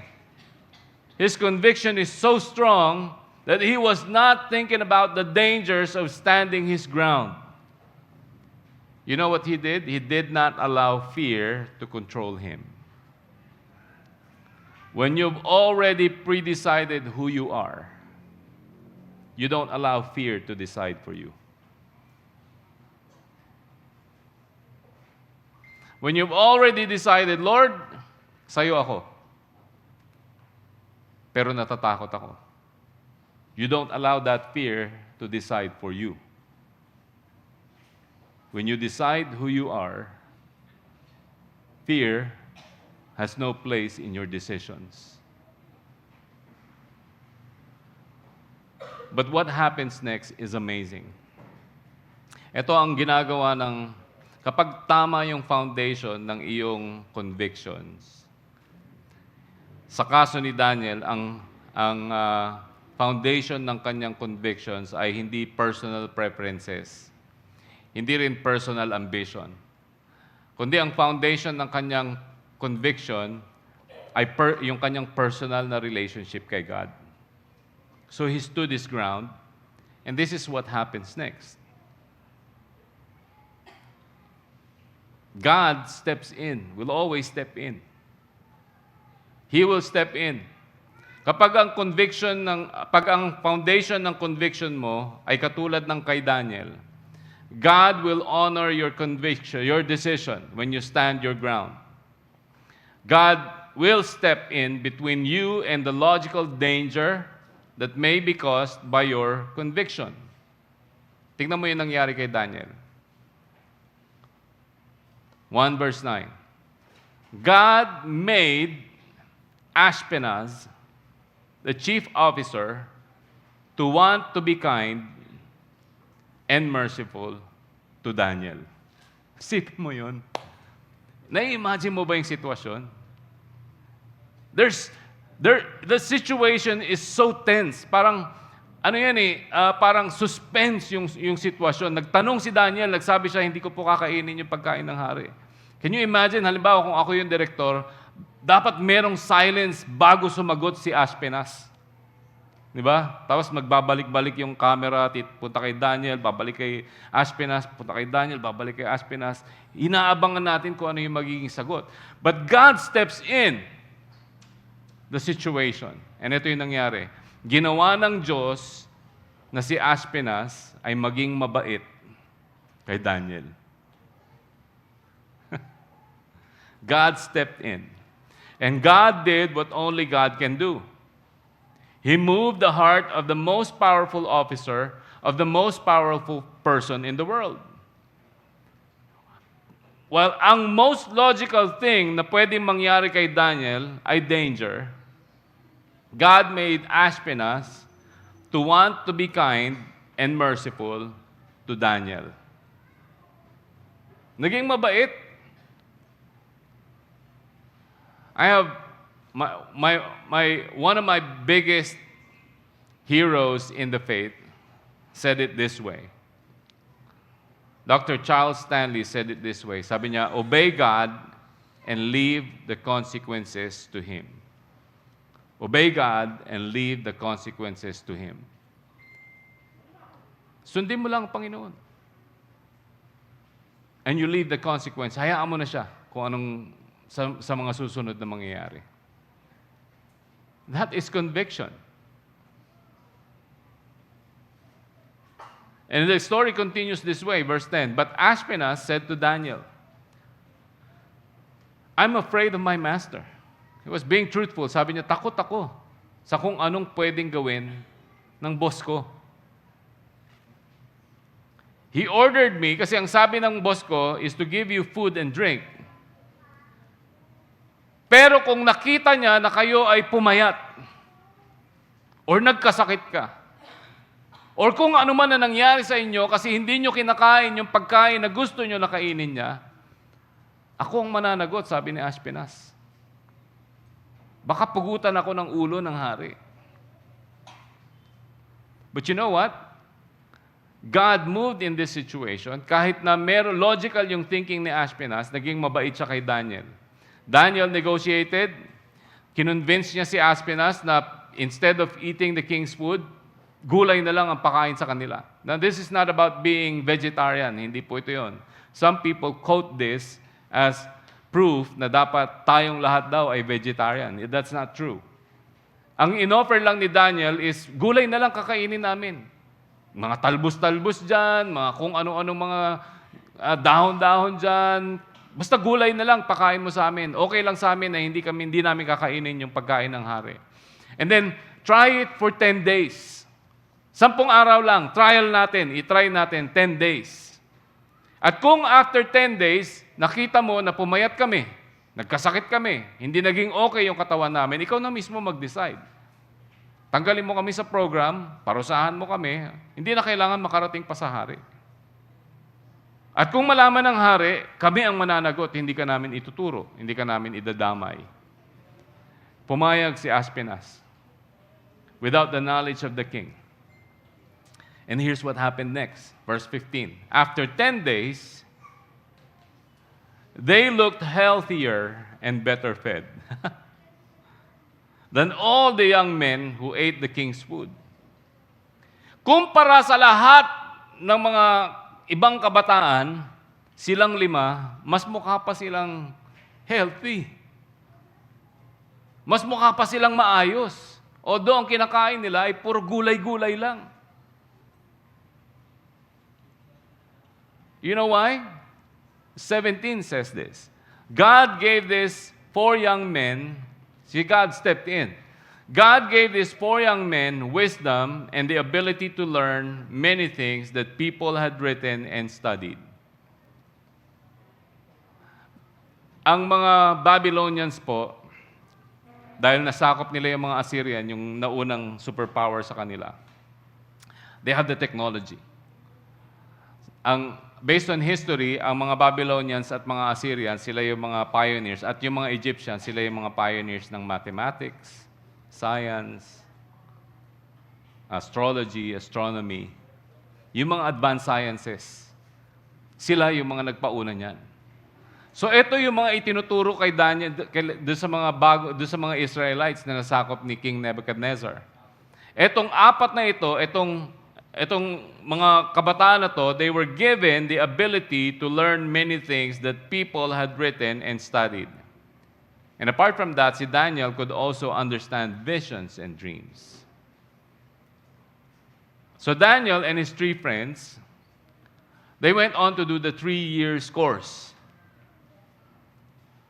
His conviction is so strong that he was not thinking about the dangers of standing his ground. You know what he did? He did not allow fear to control him. When you've already pre-decided who you are, you don't allow fear to decide for you. When you've already decided, Lord, sa'yo ako, pero natatakot ako, you don't allow that fear to decide for you. When you decide who you are, fear has no place in your decisions. But what happens next is amazing. Ito ang ginagawa kapag tama yung foundation ng iyong convictions. Sa kaso ni Daniel, ang foundation ng kanyang convictions ay hindi personal preferences. Hindi rin personal ambition. Kundi ang foundation ng kanyang conviction ay yung kanyang personal na relationship kay God. So he stood his ground, and this is what happens next. God steps in, will always step in. He will step in. Kapag ang foundation ng conviction mo ay katulad ng kay Daniel, God will honor your conviction, your decision when you stand your ground. God will step in between you and the logical danger that may be caused by your conviction. Tingnan mo yung nangyari kay Daniel. 1 verse 9. God made Ashpenaz, the chief officer, to want to be kind and merciful to Daniel. Isipin mo yun. Nai-imagine mo ba yung sitwasyon? The situation is so tense. Parang, parang suspense yung sitwasyon. Nagtanong si Daniel, nagsabi siya, hindi ko po kakainin yung pagkain ng hari. Can you imagine, halimbawa kung ako yung direktor, dapat merong silence bago sumagot si Ashpenaz. Di ba? Tapos magbabalik-balik yung camera, punta kay Daniel, babalik kay Ashpenaz, punta kay Daniel, babalik kay Ashpenaz. Inaabangan natin kung ano yung magiging sagot. But God steps in the situation. And ito yung nangyari. Ginawa ng Diyos na si Ashpenaz ay maging mabait kay Daniel. God stepped in. And God did what only God can do. He moved the heart of the most powerful officer, of the most powerful person in the world. While ang most logical thing na pwedeng mangyari kay Daniel ay danger, God made Ashpenaz to want to be kind and merciful to Daniel. Naging mabait. I have one of my biggest heroes in the faith said it this way. Dr. Charles Stanley said it this way. Sabi niya, obey God and leave the consequences to Him. Obey God and leave the consequences to Him. Sundin mo lang ang Panginoon. And you leave the consequence. Hayaan mo na siya kung anong sa mga susunod na mangyayari. That is conviction. And the story continues this way, verse 10. But Ashpenaz said to Daniel, I'm afraid of my master. He was being truthful. Sabi niya, takot ako sa kung anong pwedeng gawin ng boss ko. He ordered me, kasi ang sabi ng boss ko is to give you food and drink. Pero kung nakita niya na kayo ay pumayat, or nagkasakit ka, or kung ano man na nangyari sa inyo kasi hindi nyo kinakain yung pagkain na gusto nyo na kainin niya, ako ang mananagot, sabi ni Ashpenaz. Baka pugutan ako ng ulo ng hari. But you know what? God moved in this situation. Kahit na meron logical yung thinking ni Ashpenaz, naging mabait siya kay Daniel. Daniel negotiated, kinonvince niya si Ashpenaz na instead of eating the king's food, gulay na lang ang pakain sa kanila. Now, this is not about being vegetarian. Hindi po ito yun. Some people quote this as proof na dapat tayong lahat daw ay vegetarian. That's not true. Ang inoffer lang ni Daniel is, gulay na lang kakainin namin. Mga talbos-talbos dyan, mga kung ano-anong mga dahon-dahon dyan. Basta gulay na lang, pakain mo sa amin. Okay lang sa amin na hindi namin kakainin yung pagkain ng hari. And then, try it for 10 days. 10 araw lang, trial natin, i-try natin 10 days. At kung after 10 days, nakita mo na pumayat kami, nagkasakit kami, hindi naging okay yung katawan namin, ikaw na mismo mag-decide. Tanggalin mo kami sa program, parusahan mo kami, hindi na kailangan makarating pa sa hari. At kung malaman ng hari, kami ang mananagot, hindi ka namin ituturo, hindi ka namin idadamay. Pumayag si Ashpenaz without the knowledge of the king. And here's what happened next. Verse 15. After 10 days, they looked healthier and better fed than all the young men who ate the king's food. Kumpara sa lahat ng mga ibang kabataan, silang 5, mas mukha pa silang healthy. Mas mukha pa silang maayos. Although ang kinakain nila ay puro gulay-gulay lang. You know why? 17 says this. God gave these 4 young men, see, God stepped in. God gave these 4 young men wisdom and the ability to learn many things that people had written and studied. Ang mga Babylonians po, dahil nasakop nila yung mga Assyrian, yung naunang superpower sa kanila, they have the technology. Based on history, ang mga Babylonians at mga Assyrians, sila yung mga pioneers. At yung mga Egyptians, sila yung mga pioneers ng mathematics, science, astrology, astronomy. Yung mga advanced sciences, sila yung mga nagpauna niyan. So ito yung mga itinuturo kay Daniel, doon sa mga Israelites na nasakop ni King Nebuchadnezzar. Etong 4 na ito, Itong mga kabataan na to, they were given the ability to learn many things that people had written and studied. And apart from that, si Daniel could also understand visions and dreams. So Daniel and his 3 friends, they went on to do the 3 years course.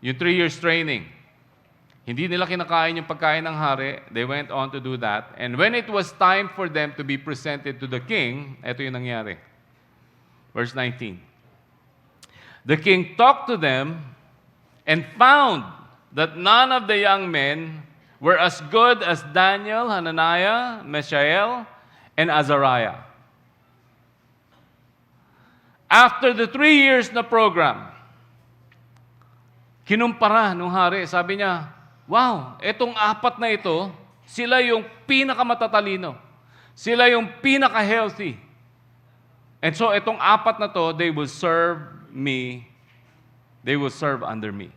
Yung 3 years training. Hindi nila kinakain yung pagkain ng hari. They went on to do that. And when it was time for them to be presented to the king, ito yung nangyari. Verse 19. The king talked to them and found that none of the young men were as good as Daniel, Hananiah, Mishael, and Azariah. After the 3 years na program, kinumpara nung hari. Sabi niya, wow, etong apat na ito, sila yung pinakamatatalino. Sila yung pinaka-healthy. And so, etong apat na to, they will serve me. They will serve under me.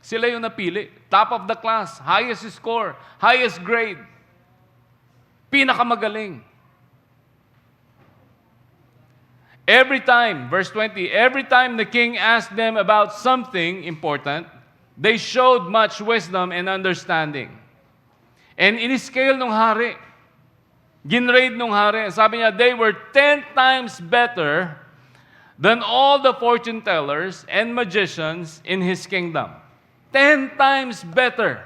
Sila yung napili. Top of the class, highest score, highest grade. Pinakamagaling. Every time, verse 20, every time the king asked them about something important, they showed much wisdom and understanding. And in-scale nung hari, ginrate nung hari, sabi niya, they were 10 times better than all the fortune tellers and magicians in his kingdom. 10 times better.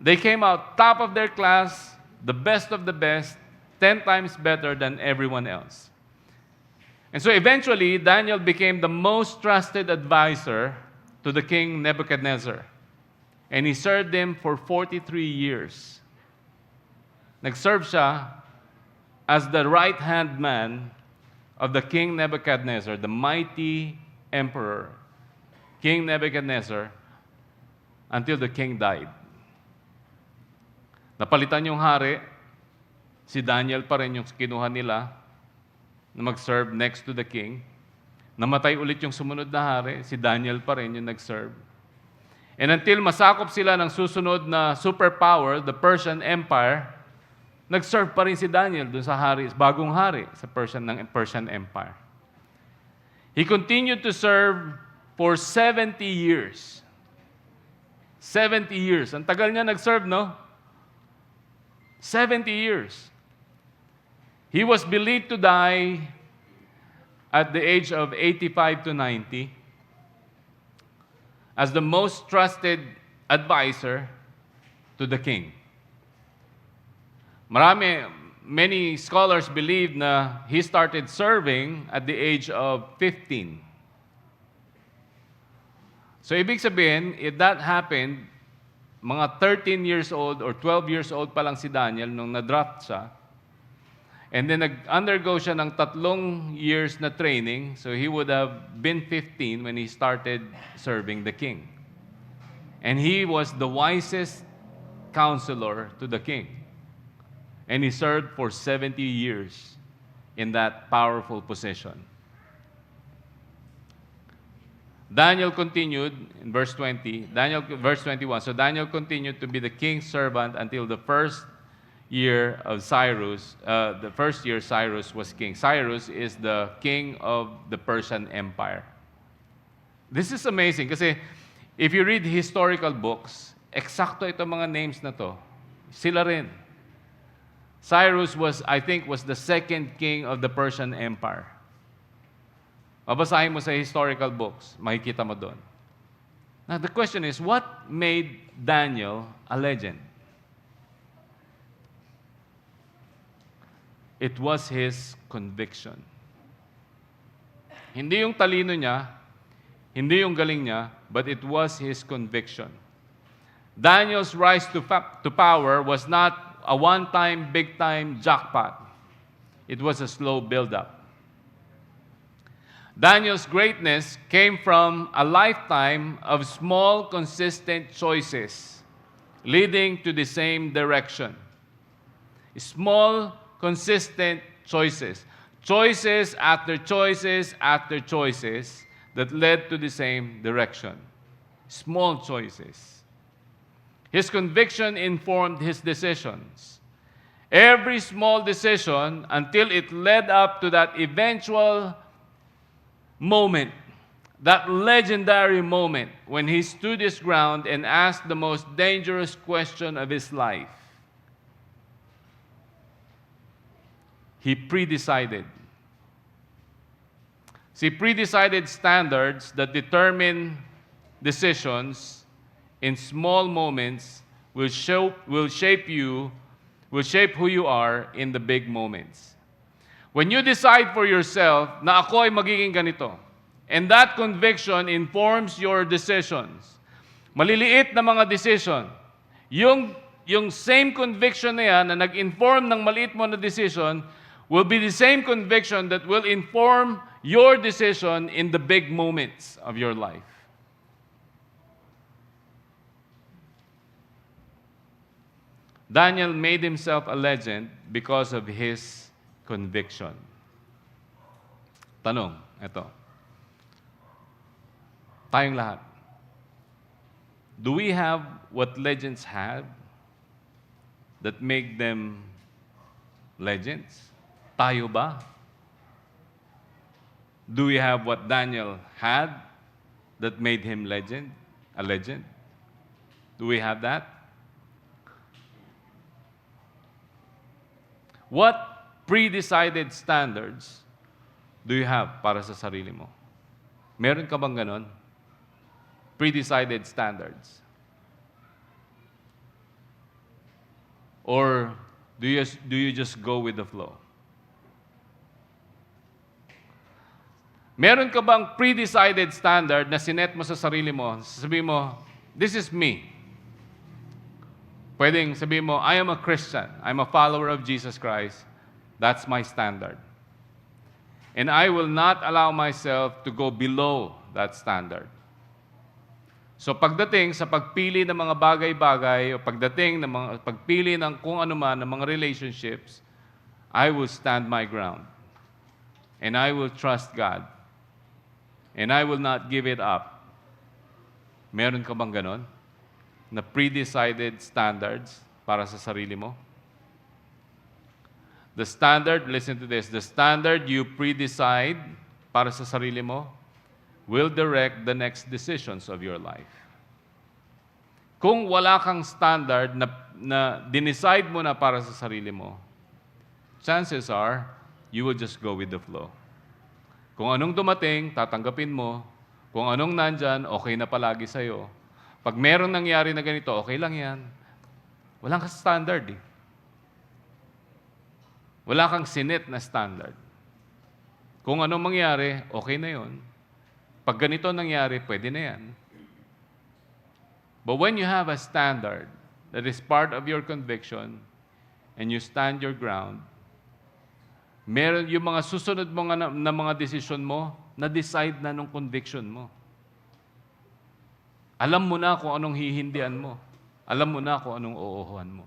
They came out top of their class, the best of the best, 10 times better than everyone else. And so eventually, Daniel became the most trusted advisor to the king Nebuchadnezzar. And he served him for 43 years. Nag-serve siya as the right-hand man of the king Nebuchadnezzar, the mighty emperor, King Nebuchadnezzar, until the king died. Napalitan yung hari, si Daniel pa rin yung kinuha nila na mag-serve next to the king. Namatay ulit yung sumunod na hari, si Daniel pa rin yung nag-serve. And until masakop sila ng susunod na superpower, the Persian Empire, nag-serve pa rin si Daniel dun sa hari, bagong hari sa Persian Empire. He continued to serve for 70 years. 70 years. Ang tagal niya nag-serve, no? 70 years. He was believed to die at the age of 85 to 90 as the most trusted advisor to the king. Many scholars believe na he started serving at the age of 15. So ibig sabihin, if that happened, mga 13 years old or 12 years old pa lang si Daniel nung na-draft siya. And then nag-undergo siya ng 3 years na training. So he would have been 15 when he started serving the king. And he was the wisest counselor to the king. And he served for 70 years in that powerful position. Daniel continued in verse 20, verse 21. So Daniel continued to be the king's servant until the first year of Cyrus. The first year Cyrus was king. Cyrus is the king of the Persian Empire. This is amazing kasi if you read historical books, eksakto itong mga names na to. Sila rin. Cyrus was the second king of the Persian Empire. Babasahin mo sa historical books, makikita mo doon. Now, the question is, what made Daniel a legend? It was his conviction. Hindi yung talino niya, hindi yung galing niya, but it was his conviction. Daniel's rise to power was not a one-time, big-time jackpot. It was a slow build-up. Daniel's greatness came from a lifetime of small, consistent choices leading to the same direction. Small, consistent choices. Choices after choices after choices that led to the same direction. Small choices. His conviction informed his decisions. Every small decision until it led up to that eventual moment, that legendary moment when he stood his ground and asked the most dangerous question of his life. He pre-decided. See, pre-decided standards that determine decisions in small moments will shape who you are in the big moments. When you decide for yourself na ako ay magiging ganito, and that conviction informs your decisions, maliliit na mga decision, yung same conviction na yan na nag-inform ng maliit mo na decision will be the same conviction that will inform your decision in the big moments of your life. Daniel made himself a legend because of his conviction. Tanong, ito. Tayong lahat. Do we have what legends had that make them legends? Tayo ba? Do we have what Daniel had that made him a legend? Do we have that? What pre-decided standards do you have para sa sarili mo? Meron ka bang ganon? Pre-decided standards? Or do you just go with the flow? Meron ka bang pre-decided standard na sinet mo sa sarili mo? Sabihin mo, this is me. Pwedeng sabihin mo, I am a Christian. I'm a follower of Jesus Christ. That's my standard. And I will not allow myself to go below that standard. So pagdating sa pagpili ng mga bagay-bagay o pagpili ng kung ano man ng mga relationships, I will stand my ground. And I will trust God. And I will not give it up. Meron ka bang ganon? Na pre-decided standards para sa sarili mo? The standard, listen to this, the standard you pre-decide para sa sarili mo will direct the next decisions of your life. Kung wala kang standard na dinicide mo na para sa sarili mo, chances are, you will just go with the flow. Kung anong dumating, tatanggapin mo. Kung anong nandyan, okay na palagi sa'yo. Pag meron nangyari na ganito, okay lang yan. Walang standard eh. Wala kang sinet na standard. Kung anong mangyari, okay na yon. Pag ganito nangyari, pwede na yan. But when you have a standard that is part of your conviction and you stand your ground, meron yung mga susunod mo na mga decision mo, na-decide na nung conviction mo. Alam mo na kung anong hihindian mo. Alam mo na kung anong oohohan mo.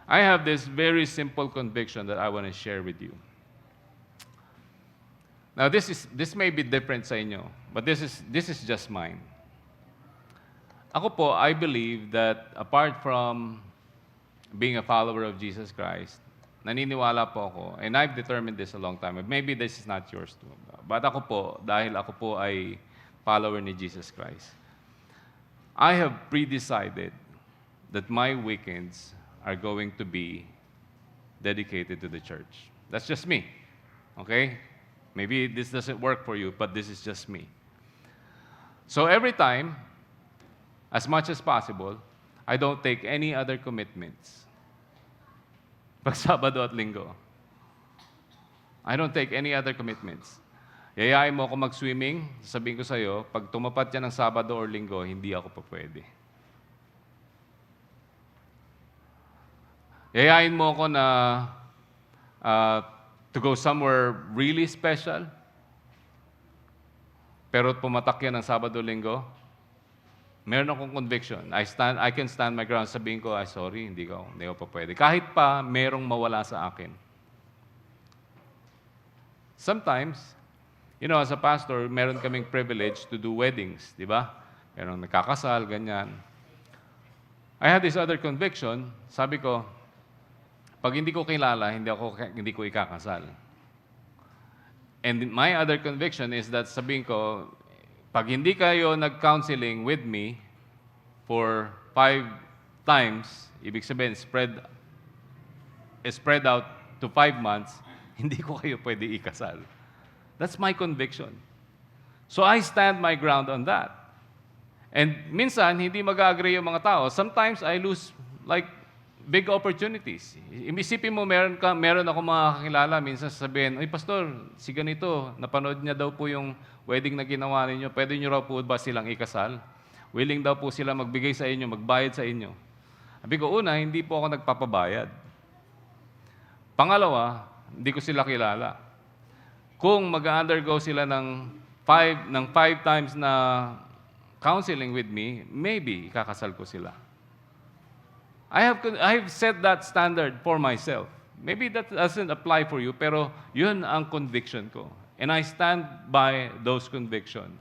I have this very simple conviction that I want to share with you. Now, this may be different sa inyo, but this is just mine. Ako po, I believe that apart from being a follower of Jesus Christ, naniniwala po ako, and I've determined this a long time, maybe this is not yours too, but ako po, dahil ako po ay follower ni Jesus Christ, I have pre-decided that my weekends are going to be dedicated to the church. That's just me, okay? Maybe this doesn't work for you, but this is just me. So every time, as much as possible, I don't take any other commitments. Pag Sabado at Linggo, I don't take any other commitments. Yayain mo ako mag-swimming, sabihin ko sa'yo, pag tumapat yan ng Sabado or Linggo, hindi ako pa pwede. Yayain mo ako na to go somewhere really special, pero pumatak yan ng Sabado, Linggo, meron akong conviction. I can stand my ground. Sabihin ko, sorry, hindi ko pa pwede. Kahit pa merong mawala sa akin. Sometimes, as a pastor, meron kaming privilege to do weddings, di ba? Merong nagkakasal, ganyan. I had this other conviction. Sabi ko, pag hindi ko kilala, hindi ko ikakasal. And my other conviction is that sabihin ko, pag hindi kayo nag-counseling with me for 5 times, ibig sabihin, spread out to 5 months, hindi ko kayo pwede ikasal. That's my conviction. So I stand my ground on that. And minsan, hindi mag-agree yung mga tao. Sometimes I lose big opportunities. Imisipin mo, meron ako mga kakilala, minsan sasabihin, "Uy, pastor, si ganito, napanood niya daw po yung wedding na ginawa ninyo, pwede niyo raw po ba silang ikasal? Willing daw po sila magbigay sa inyo, magbayad sa inyo." Sabi ko, una, hindi po ako nagpapabayad. Pangalawa, hindi ko sila kilala. kung mag-undergo sila ng five times na counseling with me, maybe ikakasal ko sila. I have set that standard for myself. Maybe that doesn't apply for you, pero yun ang conviction ko. And I stand by those conviction.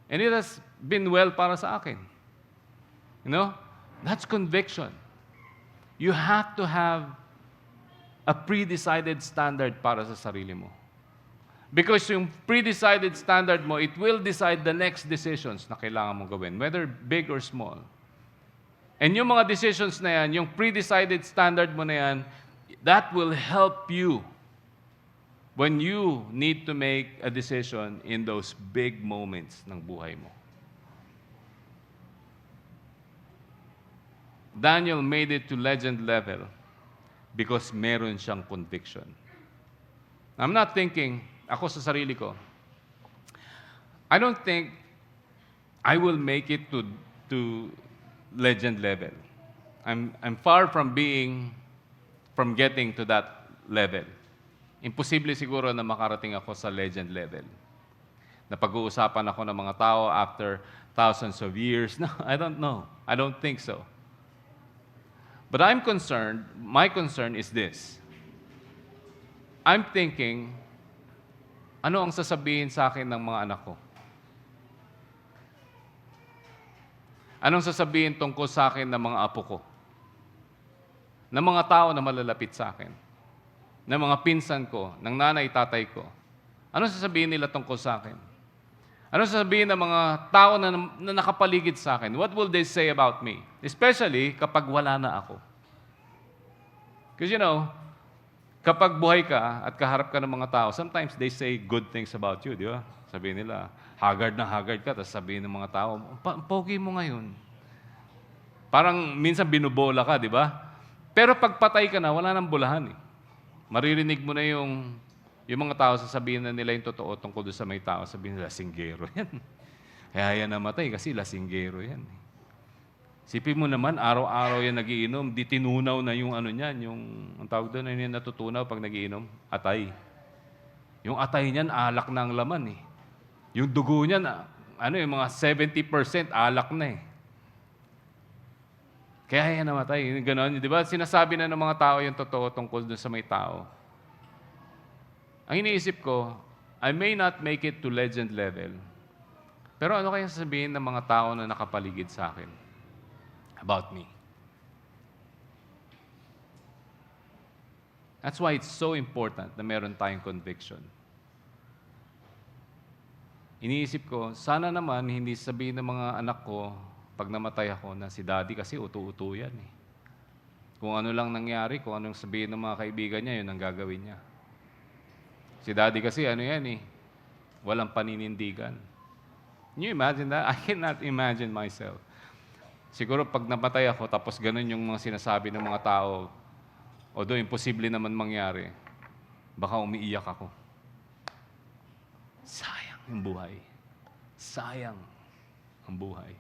And it has been well para sa akin. You know, that's conviction. You have to have a pre-decided standard para sa sarili mo. Because yung pre-decided standard mo, it will decide the next decisions na kailangan mong gawin, whether big or small. And yung mga decisions na yan, yung pre-decided standard mo na yan, that will help you when you need to make a decision in those big moments ng buhay mo. Daniel made it to legend level because meron siyang conviction. I'm not thinking, ako sa sarili ko, I don't think I will make it to legend level. I'm far from getting to that level. Imposible siguro na makarating ako sa legend level. Na pag-uusapan ako ng mga tao after thousands of years. No, I don't know. I don't think so. But my concern is this. I'm thinking, ano ang sasabihin sa akin ng mga anak ko? Anong sasabihin tungkol sa akin ng mga apo ko? Ng mga tao na malalapit sa akin? Ng mga pinsan ko? Ng nanay, tatay ko? Anong sasabihin nila tungkol sa akin? Anong sasabihin ng mga tao na nakapaligid sa akin? What will they say about me? Especially kapag wala na ako. Because you know, kapag buhay ka at kaharap ka ng mga tao, sometimes they say good things about you, di ba? Sabihin nila, haggard na haggard ka, tapos sabihin ng mga tao, pogi mo ngayon. Parang minsan binubola ka, di ba? Pero pag patay ka na, wala nang bulahan eh. Maririnig mo na yung mga tao sasabihin na nila yung totoo tungkol doon sa may tao. Sabihin nila, lasinggero yan. Kaya yan namatay kasi lasinggero yan. Sipin mo naman, araw-araw yan nagiinom, di tinunaw na yung ano niyan, yung, ang tawag doon, yung natutunaw pag nagiinom, atay. Yung atay niyan, alak na ang laman eh. Yung dugo niyan, yung mga 70% alak na eh. Kaya yan namatay. Ganon, di ba? Sinasabi na ng mga tao yung totoo tungkol doon sa may tao. Ang iniisip ko, I may not make it to legend level. Pero ano kaya sasabihin ng mga tao na nakapaligid sa akin about me? That's why it's so important na meron tayong conviction. Iniisip ko, sana naman hindi sabihin ng mga anak ko pag namatay ako na si daddy kasi utu-utu yan eh. Kung ano lang nangyari, kung anong sabihin ng mga kaibigan niya, yun ang gagawin niya. Si daddy kasi ano yan eh, walang paninindigan. Can you imagine that? I cannot imagine myself. Siguro pag namatay ako, tapos ganun yung mga sinasabi ng mga tao, although imposible naman mangyari, baka umiiyak ako. Sayang ang buhay. Sayang ang buhay.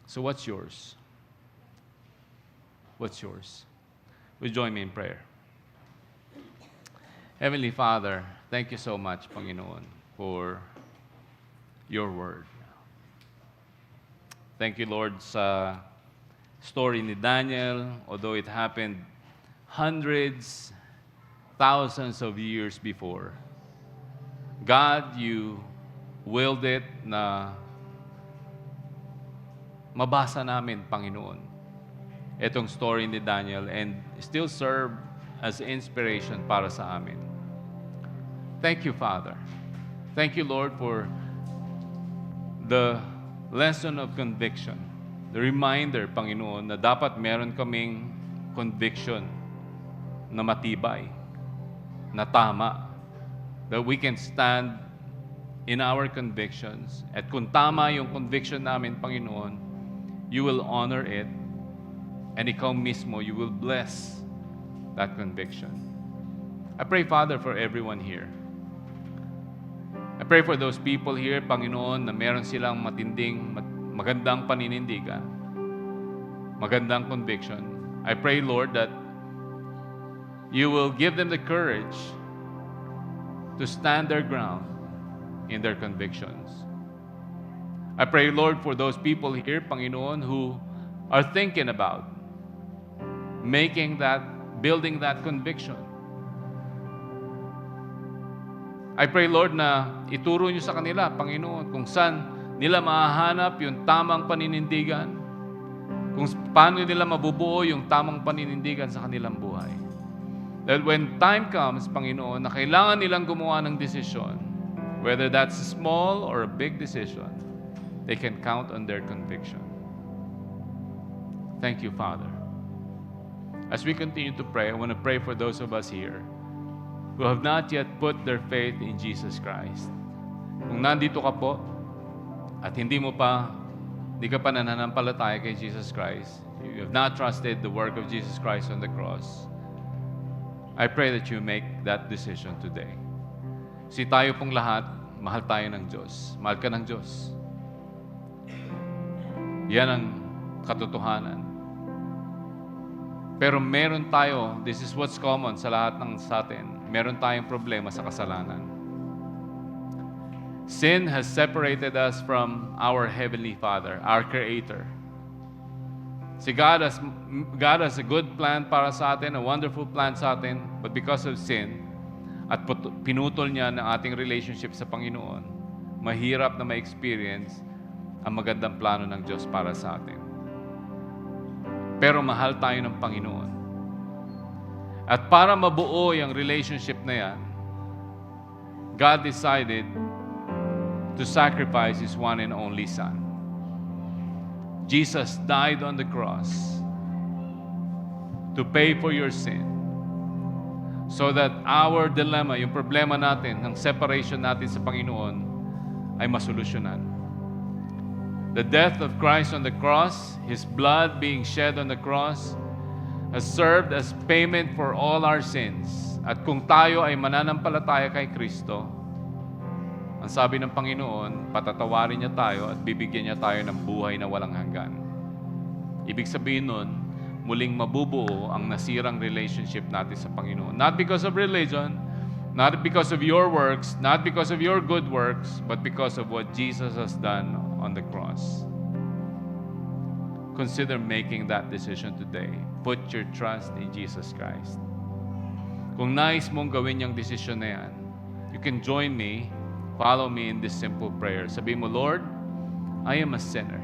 So what's yours? What's yours? Will you join me in prayer? Heavenly Father, thank you so much, Panginoon, for your word. Thank you, Lord, sa story ni Daniel, although it happened hundreds, thousands of years before. God, you willed it na mabasa namin, Panginoon, itong story ni Daniel and still serve as inspiration para sa amin. Thank you, Father. Thank you, Lord, for the lesson of conviction. The reminder, Panginoon, na dapat meron kaming conviction na matibay, na tama, that we can stand in our convictions. At kung tama yung conviction namin, Panginoon, you will honor it, and ikaw mismo, you will bless that conviction. I pray, Father, for everyone here. I pray for those people here, Panginoon, na meron silang magandang paninindigan, magandang conviction. I pray, Lord, that you will give them the courage to stand their ground in their convictions. I pray, Lord, for those people here, Panginoon, who are thinking about building that conviction. I pray, Lord, na ituro niyo sa kanila, Panginoon, kung saan nila mahahanap yung tamang paninindigan, kung paano nila mabubuo yung tamang paninindigan sa kanilang buhay. That when time comes, Panginoon, na kailangan nilang gumawa ng desisyon, whether that's a small or a big decision, they can count on their conviction. Thank you, Father. As we continue to pray, I want to pray for those of us here who have not yet put their faith in Jesus Christ. Kung nandito ka po at hindi ka pa nananampalataya kay Jesus Christ, you have not trusted the work of Jesus Christ on the cross, I pray that you make that decision today. Si tayo pong lahat, mahal tayo ng Diyos. Mahal ka ng Diyos. Yan ang katotohanan. Pero meron tayo, this is what's common sa lahat ng sa atin, meron tayong problema sa kasalanan. Sin has separated us from our Heavenly Father, our Creator. Si God has a good plan para sa atin, a wonderful plan sa atin, but because of sin, at pinutol niya ng ating relationship sa Panginoon, mahirap na ma-experience ang magandang plano ng Diyos para sa atin. Pero mahal tayo ng Panginoon. At para mabuo yung relationship na yan, God decided to sacrifice His one and only Son. Jesus died on the cross to pay for your sin so that our dilemma, yung problema natin, ng separation natin sa Panginoon, ay masolusyonan. The death of Christ on the cross, His blood being shed on the cross, has served as payment for all our sins. At kung tayo ay mananampalataya kay Kristo, ang sabi ng Panginoon, patatawarin niya tayo at bibigyan niya tayo ng buhay na walang hanggan. Ibig sabihin nun, muling mabubuo ang nasirang relationship natin sa Panginoon. Not because of religion, not because of your works, not because of your good works, but because of what Jesus has done on the cross. Consider making that decision today. Put your trust in Jesus Christ. Kung nais mong gawin yung desisyon na yan, you can join me. Follow me in this simple prayer. Sabi mo, Lord, I am a sinner.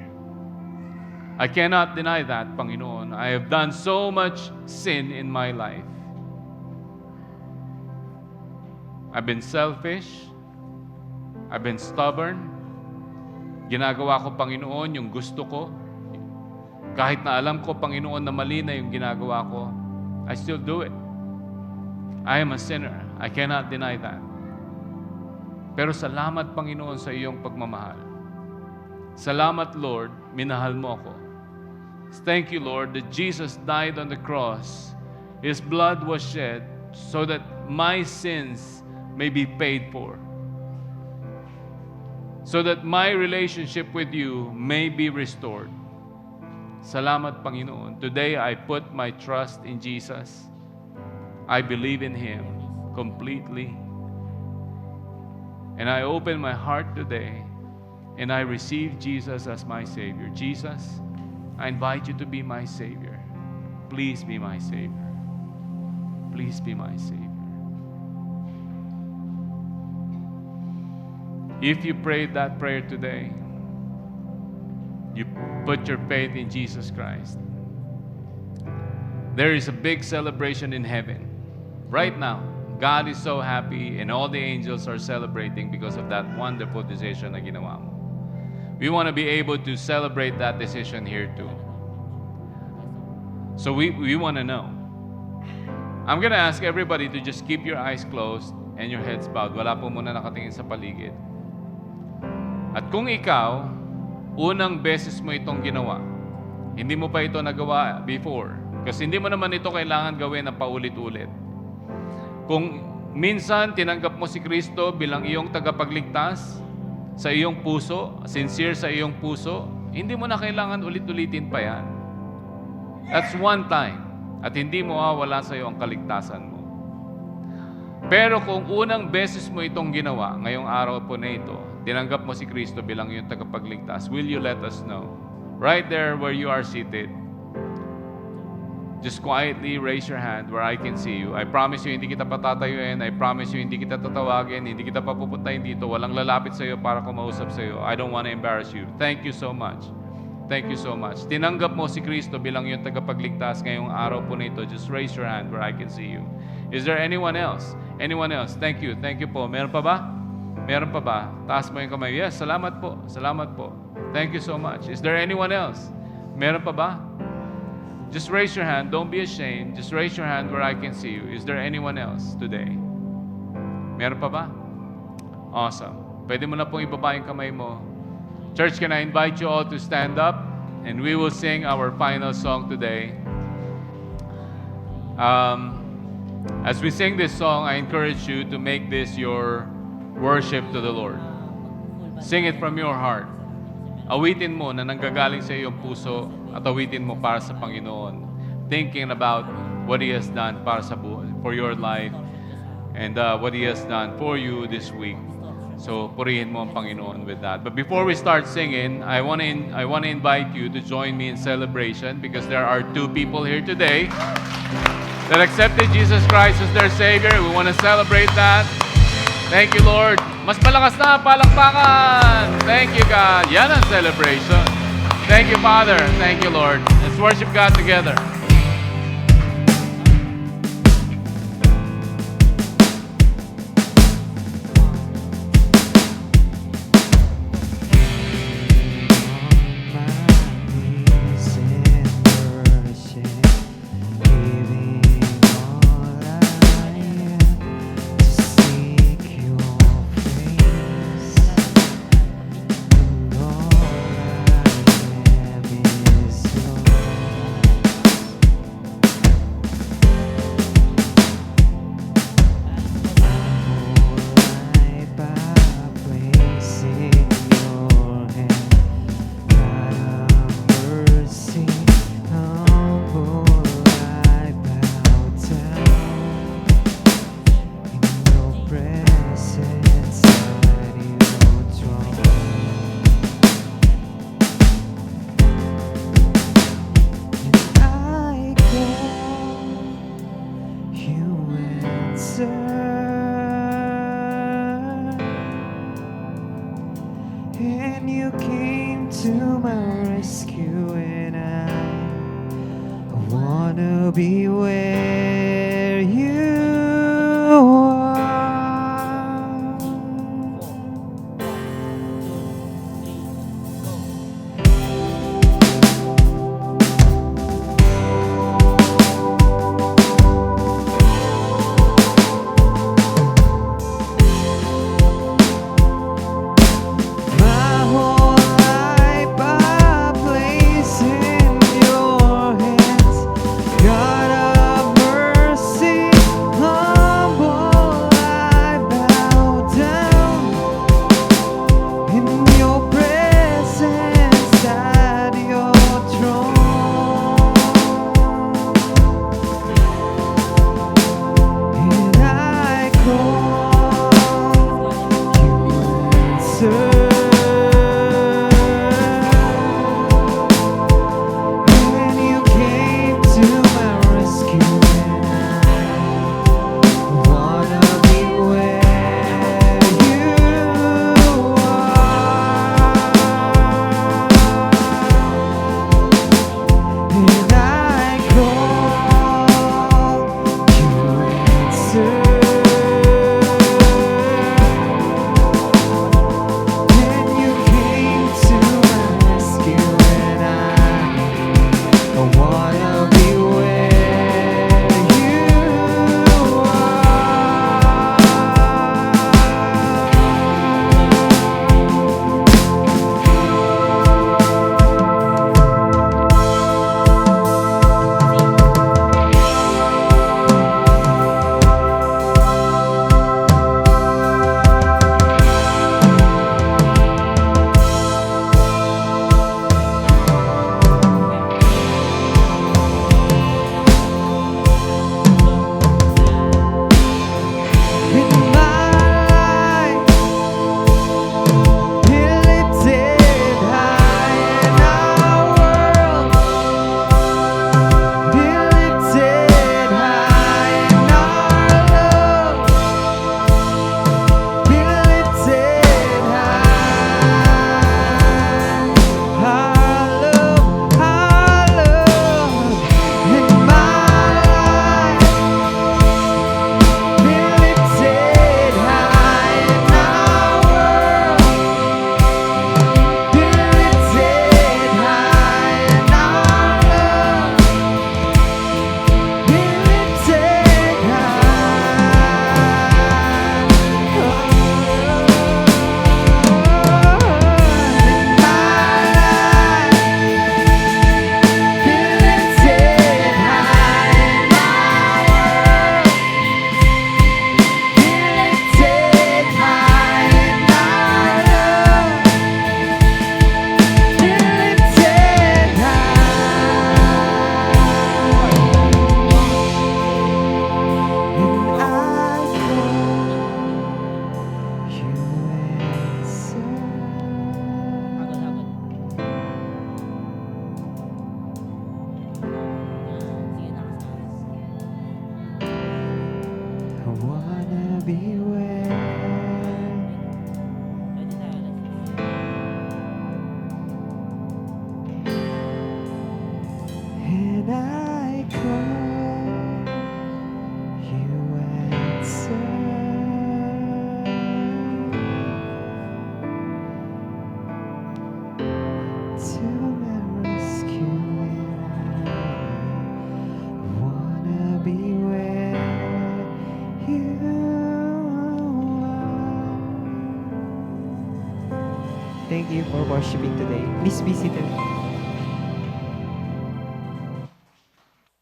I cannot deny that, Panginoon. I have done so much sin in my life. I've been selfish. I've been stubborn. Ginagawa ko, Panginoon, yung gusto ko. Kahit na alam ko, Panginoon, na mali na yung ginagawa ko, I still do it. I am a sinner. I cannot deny that. Pero salamat, Panginoon, sa iyong pagmamahal. Salamat, Lord, minahal mo ako. Thank you, Lord, that Jesus died on the cross. His blood was shed so that my sins may be paid for. So that my relationship with you may be restored. Salamat, Panginoon. Today, I put my trust in Jesus. I believe in Him completely. And I open my heart today and I receive Jesus as my Savior. Jesus, I invite you to be my Savior. Please be my Savior. Please be my Savior. If you prayed that prayer today, you put your faith in Jesus Christ, there is a big celebration in heaven. Right now, God is so happy and all the angels are celebrating because of that wonderful decision na ginawa mo. We want to be able to celebrate that decision here too. So we want to know. I'm going to ask everybody to just keep your eyes closed and your heads bowed. Wala po muna nakatingin sa paligid. At kung ikaw, unang beses mo itong ginawa, hindi mo pa ito nagawa before, kasi hindi mo naman ito kailangan gawin na paulit-ulit. Kung minsan tinanggap mo si Kristo bilang iyong tagapagligtas sa iyong puso, sincere sa iyong puso, hindi mo na kailangan ulit-ulitin pa yan. That's one time. At hindi mo mawawala sa iyo ang kaligtasan mo. Pero kung unang beses mo itong ginawa, ngayong araw po na ito, tinanggap mo si Kristo bilang iyong tagapagligtas, will you let us know? Right there where you are seated. Just quietly raise your hand where I can see you. I promise you, hindi kita patatayuin. I promise you, hindi kita tatawagin. Hindi kita papupuntahin dito. Walang lalapit sa iyo para kumausap sa iyo. I don't want to embarrass you. Thank you so much. Thank you so much. Tinanggap mo si Kristo bilang iyong tagapagligtas ngayong araw po na ito. Just raise your hand where I can see you. Is there anyone else? Anyone else? Thank you. Thank you po. Meron pa ba? Meron pa ba? Taas mo yung kamay. Yes, salamat po. Salamat po. Thank you so much. Is there anyone else? Meron pa ba? Just raise your hand. Don't be ashamed. Just raise your hand where I can see you. Is there anyone else today? Meron pa ba? Awesome. Pwede mo na pong ibaba yung kamay mo. Church, can I invite you all to stand up? And we will sing our final song today. As we sing this song, I encourage you to make this your worship to the Lord. Sing it from your heart. Awitin mo na nanggagaling sa iyong puso at awitin mo para sa Panginoon. Thinking about what He has done for your life and what He has done for you this week. So, purihin mo ang Panginoon with that. But before we start singing, I want to invite you to join me in celebration because there are 2 people here today that accepted Jesus Christ as their Savior. We want to celebrate that. Thank you, Lord. Mas malakas na palakpakan. Thank you, God. Yan ang celebration. Thank you, Father. Thank you, Lord. Let's worship God together. And you came to my rescue, and I wanna be where you are. My whole life I place in your hands. God of mercy, humble I bow down in your presence at your throne. And I call, you answer. And you came to my rescue, and I wanna be where you are. And I call, you answer. Thank you for worshiping today. Please be seated.